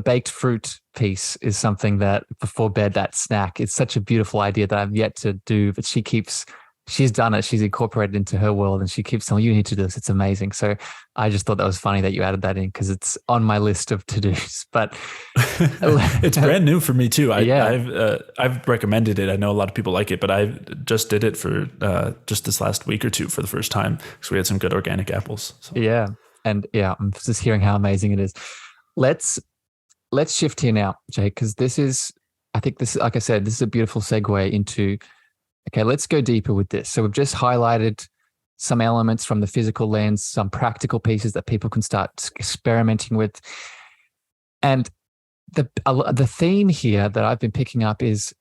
baked fruit piece is something that before bed, that snack, it's such a beautiful idea that I've yet to do, but she's done it. She's incorporated into her world and she keeps telling me, you need to do this. It's amazing. So I just thought that was funny that you added that in because it's on my list of to-dos, but it's brand new for me too. I've recommended it. I know a lot of people like it, but I just did it for just this last week or two for the first time because we had some good organic apples. So. Yeah. And I'm just hearing how amazing it is. Let's shift here now, Jay, because I think this is, like I said, this is a beautiful segue into, okay, let's go deeper with this. So we've just highlighted some elements from the physical lens, some practical pieces that people can start experimenting with. And the theme here that I've been picking up is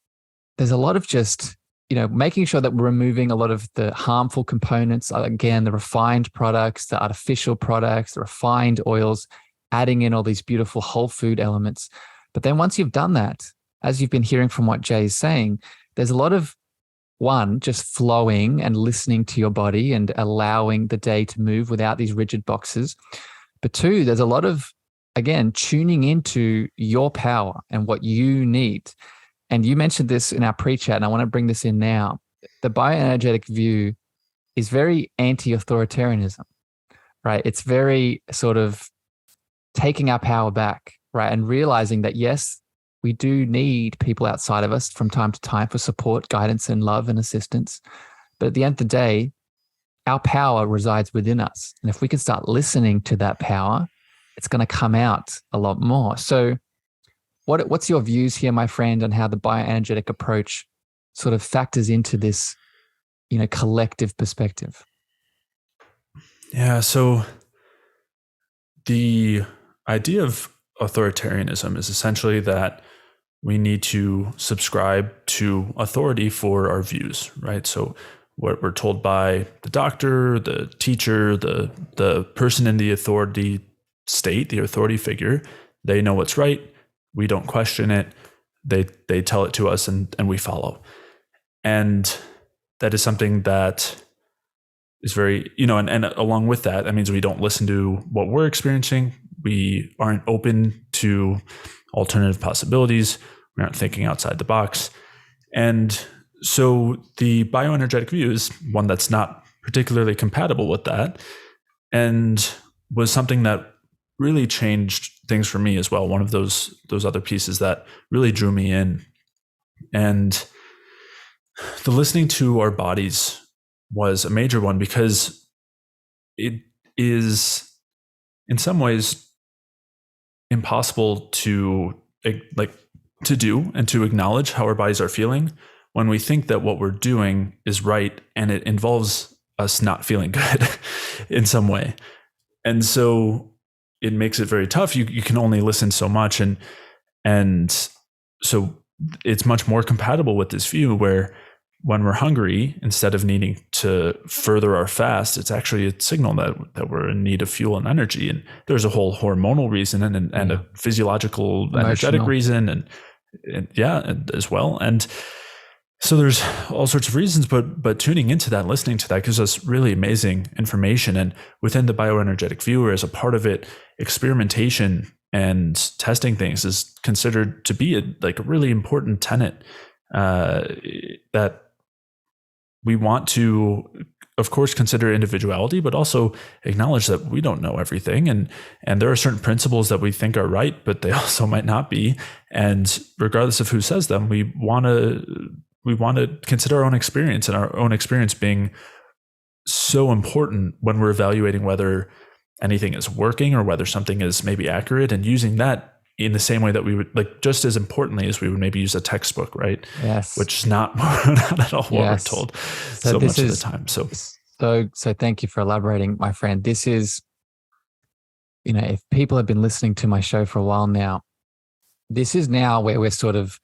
there's a lot of just, making sure that we're removing a lot of the harmful components, again, the refined products, the artificial products, the refined oils, adding in all these beautiful whole food elements. But then once you've done that, as you've been hearing from what Jay is saying, there's a lot of one, just flowing and listening to your body and allowing the day to move without these rigid boxes. But two, there's a lot of, again, tuning into your power and what you need. And you mentioned this in our pre-chat, and I want to bring this in now. The bioenergetic view is very anti-authoritarianism, right? It's very sort of taking our power back, right? And realizing that, yes, we do need people outside of us from time to time for support, guidance, and love and assistance. But at the end of the day, our power resides within us. And if we can start listening to that power, it's going to come out a lot more. So what's your views here, my friend, on how the bioenergetic approach sort of factors into this, collective perspective? Yeah. So the idea of authoritarianism is essentially that we need to subscribe to authority for our views, right? So what we're told by the doctor, the teacher, the person in the authority state, the authority figure, they know what's right. We don't question it. They tell it to us and we follow. And that is something that is very, and along with that, that means we don't listen to what we're experiencing. We aren't open to alternative possibilities. We aren't thinking outside the box. And so the bioenergetic view is one that's not particularly compatible with that, and was something that really changed things for me as well. One of those other pieces that really drew me in. And the listening to our bodies was a major one, because it is in some ways impossible to do and to acknowledge how our bodies are feeling when we think that what we're doing is right and it involves us not feeling good in some way. And so it makes it very tough. You can only listen so much. And so it's much more compatible with this view where when we're hungry, instead of needing to further our fast, it's actually a signal that we're in need of fuel and energy. And there's a whole hormonal reason and a physiological, energetic reason and as well. And so there's all sorts of reasons, but tuning into that, listening to that gives us really amazing information. And within the bioenergetic viewer, as a part of it, experimentation and testing things is considered to be a really important tenet that we want to, of course, consider individuality, but also acknowledge that we don't know everything. And there are certain principles that we think are right, but they also might not be. And regardless of who says them, we want to consider our own experience, and our own experience being so important when we're evaluating whether anything is working or whether something is maybe accurate, and using that in the same way that we would, just as importantly as we would maybe use a textbook, right? Yes. Which is not at all what we're told so much of the time. So thank you for elaborating, my friend. This is, if people have been listening to my show for a while now, this is now where we're sort of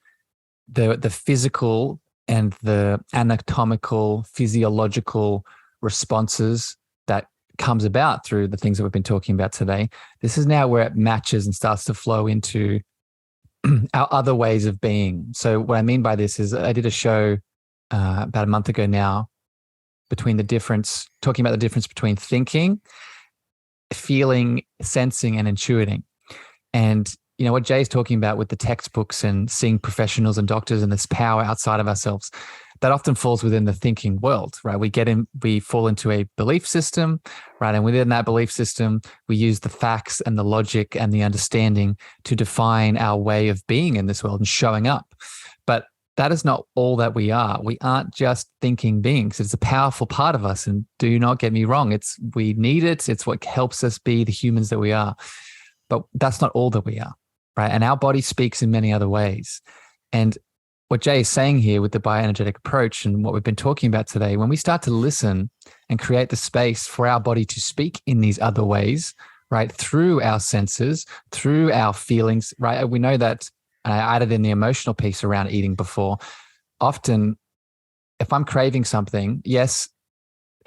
the physical and the anatomical, physiological responses that comes about through the things that we've been talking about today. This is now where it matches and starts to flow into our other ways of being. So what I mean by this is I did a show about a month ago now talking about the difference between thinking, feeling, sensing, and intuiting. And what Jay's talking about with the textbooks and seeing professionals and doctors and this power outside of ourselves, that often falls within the thinking world, right? We fall into a belief system, right? And within that belief system, we use the facts and the logic and the understanding to define our way of being in this world and showing up. But that is not all that we are. We aren't just thinking beings. It's a powerful part of us. And do not get me wrong. We need it. It's what helps us be the humans that we are. But that's not all that we are, right? And our body speaks in many other ways. And what Jay is saying here with the bioenergetic approach and what we've been talking about today, when we start to listen and create the space for our body to speak in these other ways, right, through our senses, through our feelings, right? We know that, and I added in the emotional piece around eating before. Often, if I'm craving something, yes,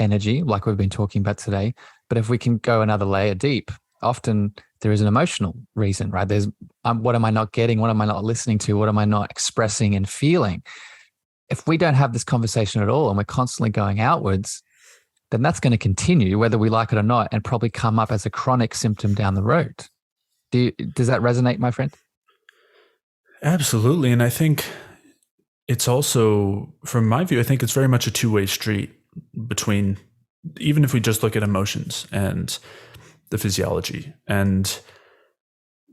energy, like we've been talking about today, but if we can go another layer deep, often there is an emotional reason, right? There's what am I not getting? What am I not listening to? What am I not expressing and feeling? if we don't have this conversation at all and we're constantly going outwards, then that's going to continue whether we like it or not, and probably come up as a chronic symptom down the road. Does that resonate, my friend? Absolutely. And I think it's also, from my view, I think it's very much a two-way street between, even if we just look at emotions and the physiology. And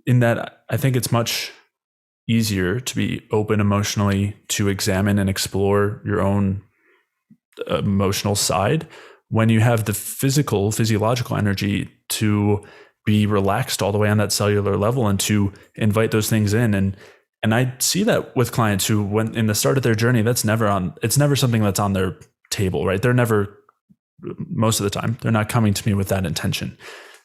in that, I think it's much easier to be open emotionally, to examine and explore your own emotional side when you have the physiological energy to be relaxed all the way on that cellular level and to invite those things in. And I see that with clients who, when in the start of their journey, it's never something that's on their table, right? They're never, most of the time, they're not coming to me with that intention.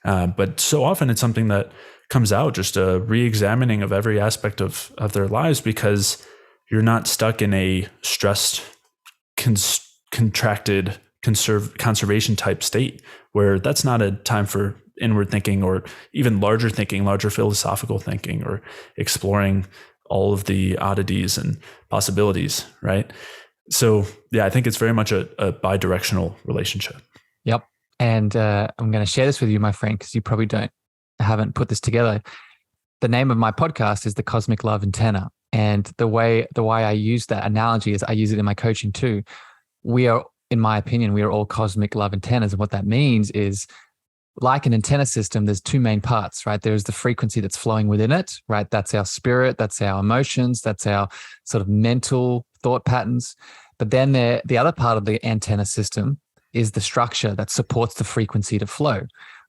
But so often it's something that comes out, just a re-examining of every aspect of their lives, because you're not stuck in a stressed, contracted, conservation type state, where that's not a time for inward thinking or even larger thinking, larger philosophical thinking, or exploring all of the oddities and possibilities, right? So yeah, I think it's very much a bi-directional relationship. Yep. And I'm going to share this with you, my friend, because you probably haven't put this together. The name of my podcast is The Cosmic Love Antenna. And the way I use that analogy is I use it in my coaching too. We are, in my opinion, we are all cosmic love antennas. And what that means is, like an antenna system, there's two main parts, right? There's the frequency that's flowing within it, right? That's our spirit, that's our emotions, that's our sort of mental thought patterns. But then the other part of the antenna system is the structure that supports the frequency to flow,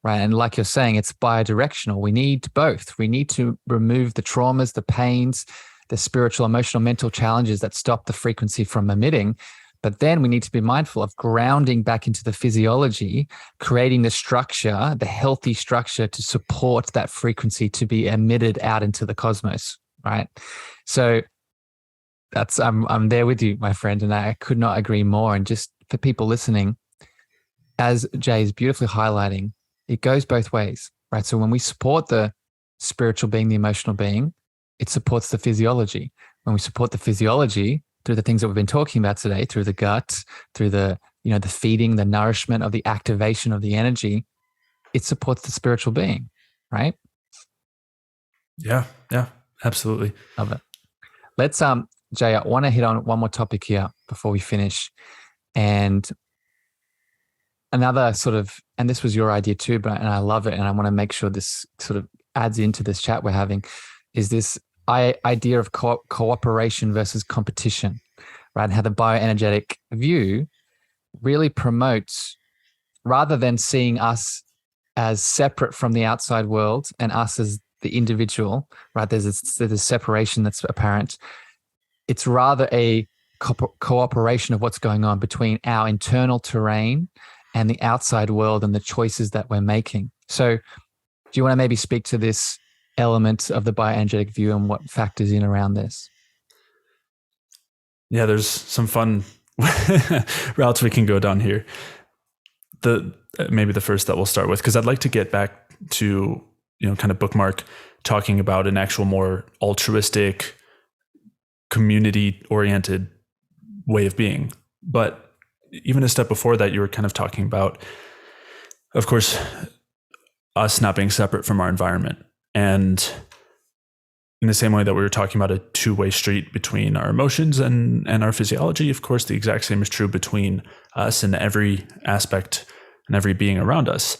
right? And like you're saying, it's bidirectional. We need both. We need to remove the traumas, the pains, the spiritual, emotional, mental challenges that stop the frequency from emitting. But then we need to be mindful of grounding back into the physiology, creating the structure, the healthy structure to support that frequency to be emitted out into the cosmos, right? So that's, I'm there with you, my friend, and I could not agree more. And just for people listening, as Jay is beautifully highlighting, it goes both ways, right? So when we support the spiritual being, the emotional being, it supports the physiology. When we support the physiology through the things that we've been talking about today, through the gut, through the feeding, the nourishment of the activation of the energy, it supports the spiritual being, right? Yeah, absolutely. Love it. Let's, Jay, I want to hit on one more topic here before we finish. And another sort of, and this was your idea too, and I love it, and I want to make sure this sort of adds into this chat we're having, is this idea of cooperation versus competition, right? And how the bioenergetic view really promotes, rather than seeing us as separate from the outside world and us as the individual, right? There's a separation that's apparent. It's rather a cooperation of what's going on between our internal terrain and the outside world and the choices that we're making. So do you want to maybe speak to this element of the bioenergetic view and what factors in around this? Yeah, there's some fun routes we can go down here. Maybe the first that we'll start with, because I'd like to get back to, kind of bookmark talking about an actual more altruistic, community-oriented way of being. But even a step before that, you were kind of talking about, of course, us not being separate from our environment. And in the same way that we were talking about a two-way street between our emotions and our physiology, of course, the exact same is true between us and every aspect and every being around us.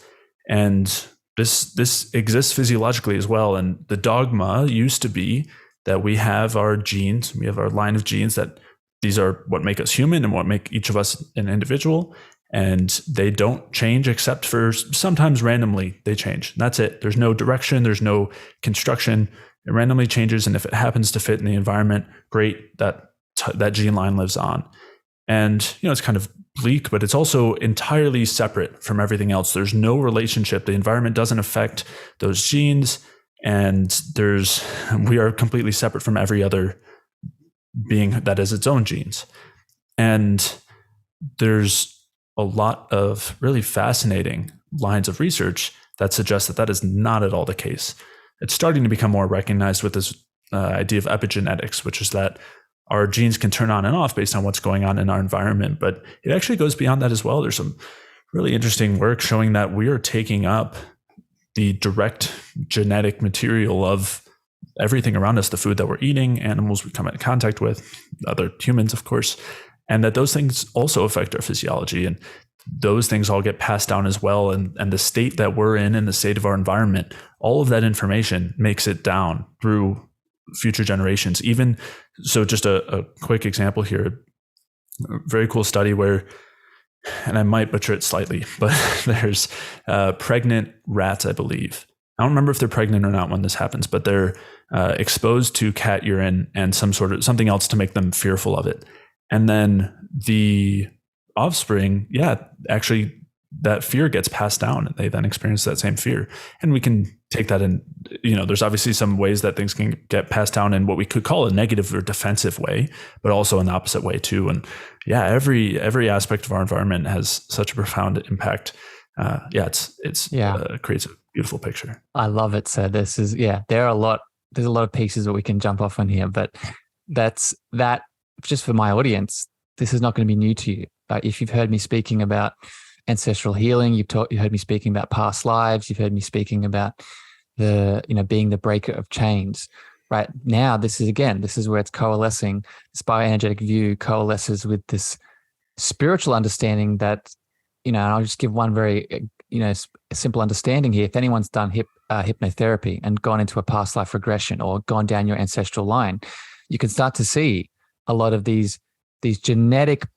And this exists physiologically as well. And the dogma used to be that we have our genes, we have our line of genes, that these are what make us human and what make each of us an individual. And they don't change except for sometimes randomly they change. That's it. There's no direction. There's no construction. It randomly changes. And if it happens to fit in the environment, great, that gene line lives on. And, it's kind of bleak, but it's also entirely separate from everything else. There's no relationship. The environment doesn't affect those genes. And we are completely separate from every other being that has its own genes. And there's a lot of really fascinating lines of research that suggest that is not at all the case. It's starting to become more recognized with this idea of epigenetics, which is that our genes can turn on and off based on what's going on in our environment. But it actually goes beyond that as well. There's some really interesting work showing that we are taking up the direct genetic material of everything around us, the food that we're eating, animals we come in contact with, other humans, of course, and that those things also affect our physiology. And those things all get passed down as well. And the state that we're in and the state of our environment, all of that information makes it down through future generations. Even so, just a quick example here, a very cool study where, and I might butcher it slightly, but there's pregnant rats, I believe. I don't remember if they're pregnant or not when this happens, but they're exposed to cat urine and something else to make them fearful of it. And then the offspring, actually that fear gets passed down and they then experience that same fear. And we can take that in, there's obviously some ways that things can get passed down in what we could call a negative or defensive way, but also in the opposite way too. And every aspect of our environment has such a profound impact. It creates a beautiful picture. I love it. So this is, there's a lot of pieces that we can jump off on here, but that's just for my audience. This is not going to be new to you. If you've heard me speaking about ancestral healing, you've heard me speaking about past lives, you've heard me speaking about being the breaker of chains. Right now, this is where it's coalescing. This bioenergetic view coalesces with this spiritual understanding that, and I'll just give one very, simple understanding here. If anyone's done hypnotherapy and gone into a past life regression or gone down your ancestral line, you can start to see a lot of these genetic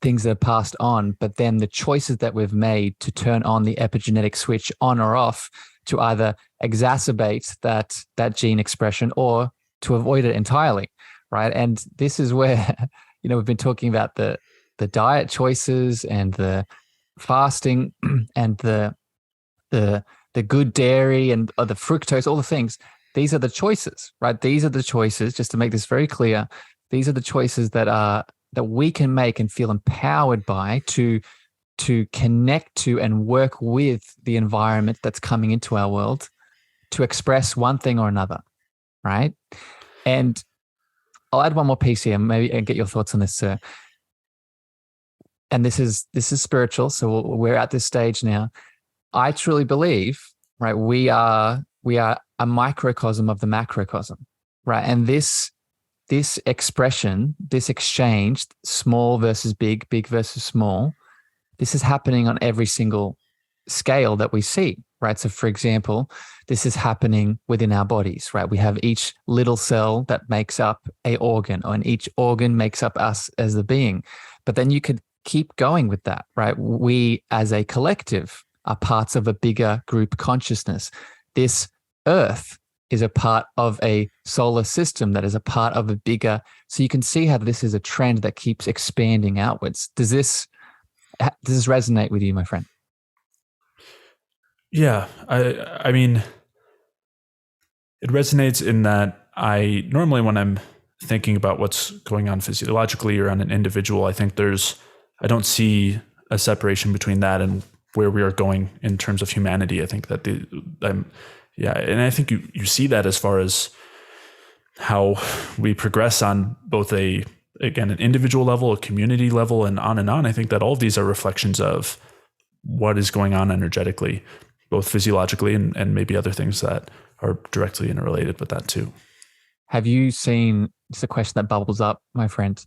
things that are passed on, but then the choices that we've made to turn on the epigenetic switch on or off to either exacerbate that gene expression or to avoid it entirely, right? And this is where, we've been talking about the diet choices and the fasting and the good dairy and the fructose, all the things. These are the choices, right? These are the choices, just to make this very clear, these are the choices that we can make and feel empowered by to connect to and work with the environment that's coming into our world to express one thing or another, right? And I'll add one more piece here, maybe, and get your thoughts on this, sir. And this is spiritual, so we're at this stage now. I truly believe, right, we are a microcosm of the macrocosm, right? And this expression, this exchange, small versus big, big versus small, this is happening on every single scale that we see, right? So for example, this is happening within our bodies, right? We have each little cell that makes up a organ, and each organ makes up us as the being. But then you could keep going with that, right? We as a collective are parts of a bigger group consciousness. This earth is a part of a solar system that is a part of a bigger. So you can see how this is a trend that keeps expanding outwards. Does this resonate with you, my friend? Yeah, I mean, it resonates in that I normally, when I'm thinking about what's going on physiologically or on an individual, I don't see a separation between that and where we are going in terms of humanity. I think that and I think you see that as far as how we progress on both an individual level, a community level, and on and on. I think that all of these are reflections of what is going on energetically, both physiologically and maybe other things that are directly interrelated with that too. Have you seen, it's a question that bubbles up, my friend,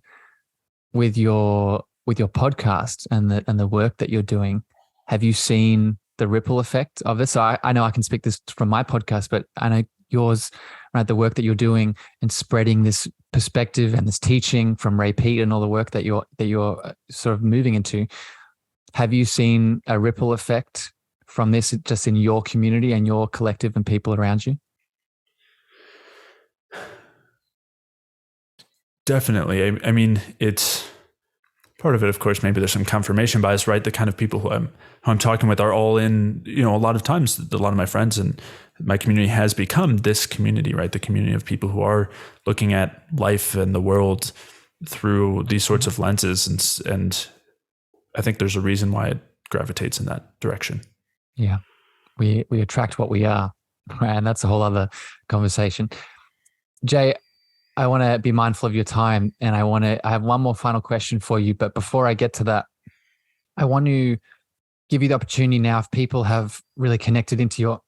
with your podcast and the work that you're doing, have you seen the ripple effect of this? So I know I can speak this from my podcast, but I know yours, right? The work that you're doing and spreading this perspective and this teaching from Ray Pete and all the work that you're sort of moving into. Have you seen a ripple effect from this just in your community and your collective and people around you? Definitely. I mean, it's part of it, of course. Maybe there's some confirmation bias, right? The kind of people who I'm talking with are all in, a lot of times, a lot of my friends and my community has become this community, right? The community of people who are looking at life and the world through these sorts of lenses. And I think there's a reason why it gravitates in that direction. Yeah. We attract what we are, right? And that's a whole other conversation. Jay, I want to be mindful of your time, and I have one more final question for you. But before I get to that, I want to give you the opportunity now, if people have really connected into your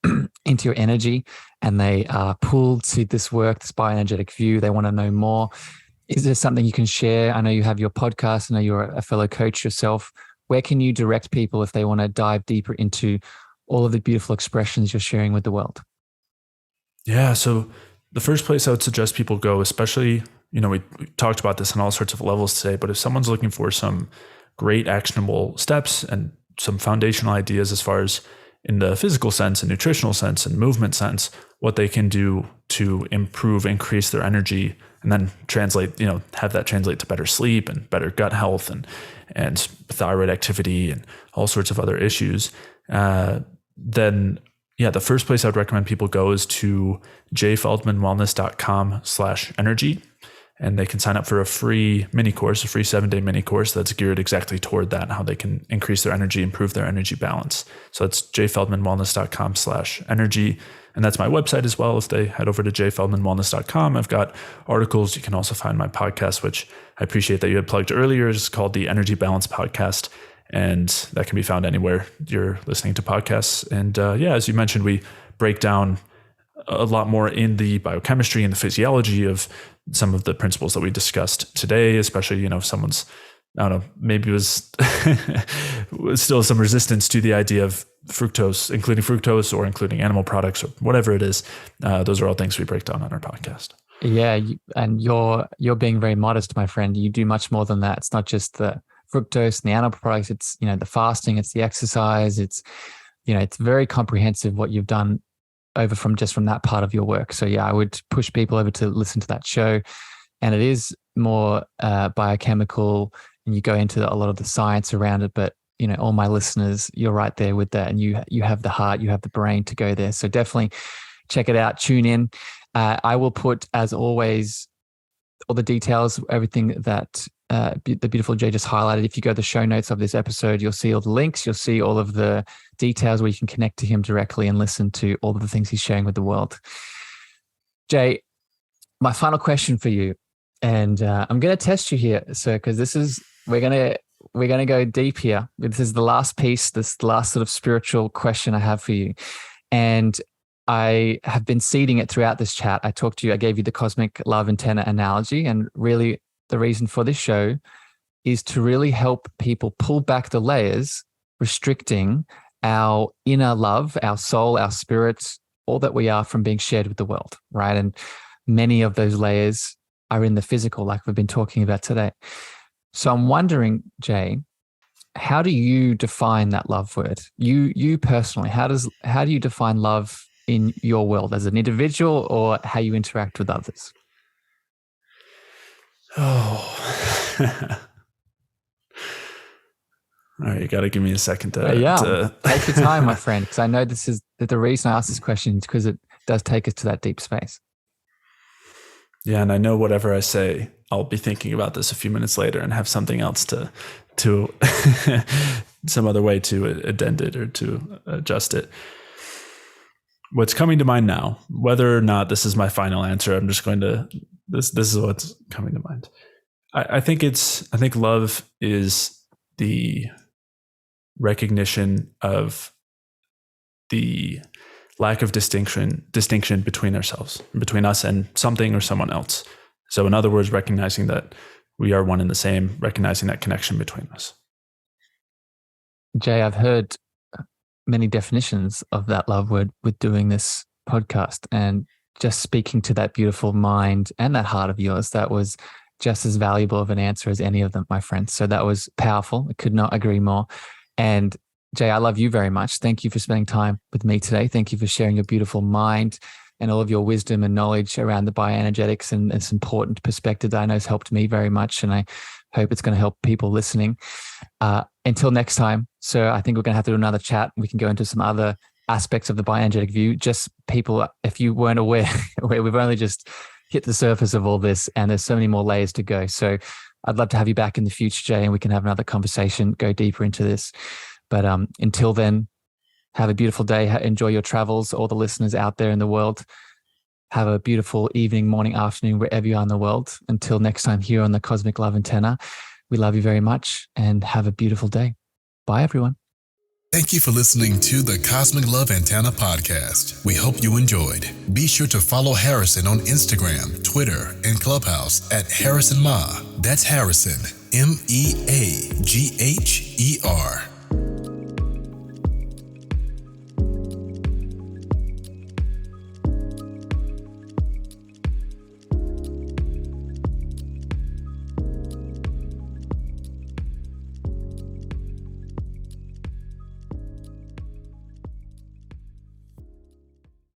into your energy and they are pulled to this work, this bioenergetic view, they want to know more. Is there something you can share? I know you have your podcast. I know you're a fellow coach yourself. Where can you direct people if they want to dive deeper into all of the beautiful expressions you're sharing with the world? Yeah. So the first place I would suggest people go, especially, we talked about this on all sorts of levels today, but if someone's looking for some great actionable steps and some foundational ideas as far as in the physical sense and nutritional sense and movement sense, what they can do to improve, increase their energy, and then translate, have that translate to better sleep and better gut health and thyroid activity and all sorts of other issues, then the first place I would recommend people go is to jayfeldmanwellness.com/energy. And they can sign up for a free mini course, a free 7-day mini course that's geared exactly toward that and how they can increase their energy, improve their energy balance. So it's jayfeldmanwellness.com/energy. And that's my website as well. If they head over to jayfeldmanwellness.com, I've got articles. You can also find my podcast, which I appreciate that you had plugged earlier. It's called the Energy Balance Podcast. And that can be found anywhere you're listening to podcasts. And as you mentioned, we break down a lot more in the biochemistry and the physiology of some of the principles that we discussed today, especially, if someone's, I don't know, maybe was still some resistance to the idea of fructose, including fructose or including animal products or whatever it is. Those are all things we break down on our podcast. Yeah. And you're being very modest, my friend. You do much more than that. It's not just the fructose and the animal products. It's, the fasting, it's the exercise. It's, it's very comprehensive what you've done over from that part of your work. So I would push people over to listen to that show. And it is more biochemical, and you go into a lot of the science around it. But, all my listeners, you're right there with that. And you have the heart, you have the brain to go there. So definitely check it out, tune in. I will put, as always, all the details, everything that the beautiful Jay just highlighted. If you go to the show notes of this episode, you'll see all the links. You'll see all of the details where you can connect to him directly and listen to all of the things he's sharing with the world. Jay, my final question for you, and I'm going to test you here, sir, because we're going to go deep here. This is the last piece, this last sort of spiritual question I have for you. And I have been seeding it throughout this chat. I talked to you, I gave you the cosmic love antenna analogy, and really the reason for this show is to really help people pull back the layers, restricting our inner love, our soul, our spirit, all that we are from being shared with the world, right? And many of those layers are in the physical, like we've been talking about today. So I'm wondering, Jay, how do you define that love word? You personally, how do you define love in your world as an individual, or how you interact with others? Oh, all right. You got to give me a second to take your time, my friend, because I know this is the reason I asked this question is because it does take us to that deep space. Yeah. And I know whatever I say, I'll be thinking about this a few minutes later and have something else to some other way to addend it or to adjust it. What's coming to mind now, whether or not this is my final answer, I'm just going to, this is what's coming to mind. I think love is the recognition of the lack of distinction between ourselves, between us and something or someone else. So in other words, recognizing that we are one and the same, recognizing that connection between us. Jay, I've heard many definitions of that love word with doing this podcast, and just speaking to that beautiful mind and that heart of yours, that was just as valuable of an answer as any of them, my friends. So that was powerful. I could not agree more. And Jay, I love you very much. Thank you for spending time with me today. Thank you for sharing your beautiful mind and all of your wisdom and knowledge around the bioenergetics and this important perspective that I know has helped me very much. And I hope it's going to help people listening. Until next time. So I think we're going to have to do another chat. We can go into some other aspects of the bioenergetic view. Just people, if you weren't aware, we've only just hit the surface of all this, and there's so many more layers to go. So I'd love to have you back in the future, Jay, and we can have another conversation, go deeper into this. But until then, have a beautiful day. Enjoy your travels, all the listeners out there in the world. Have a beautiful evening, morning, afternoon, wherever you are in the world. Until next time here on the Cosmic Love Antenna, we love you very much and have a beautiful day. Bye, everyone. Thank you for listening to the Cosmic Love Antenna podcast. We hope you enjoyed. Be sure to follow Harrison on Instagram, Twitter, and Clubhouse at Harrison Ma. That's Harrison, Meagher.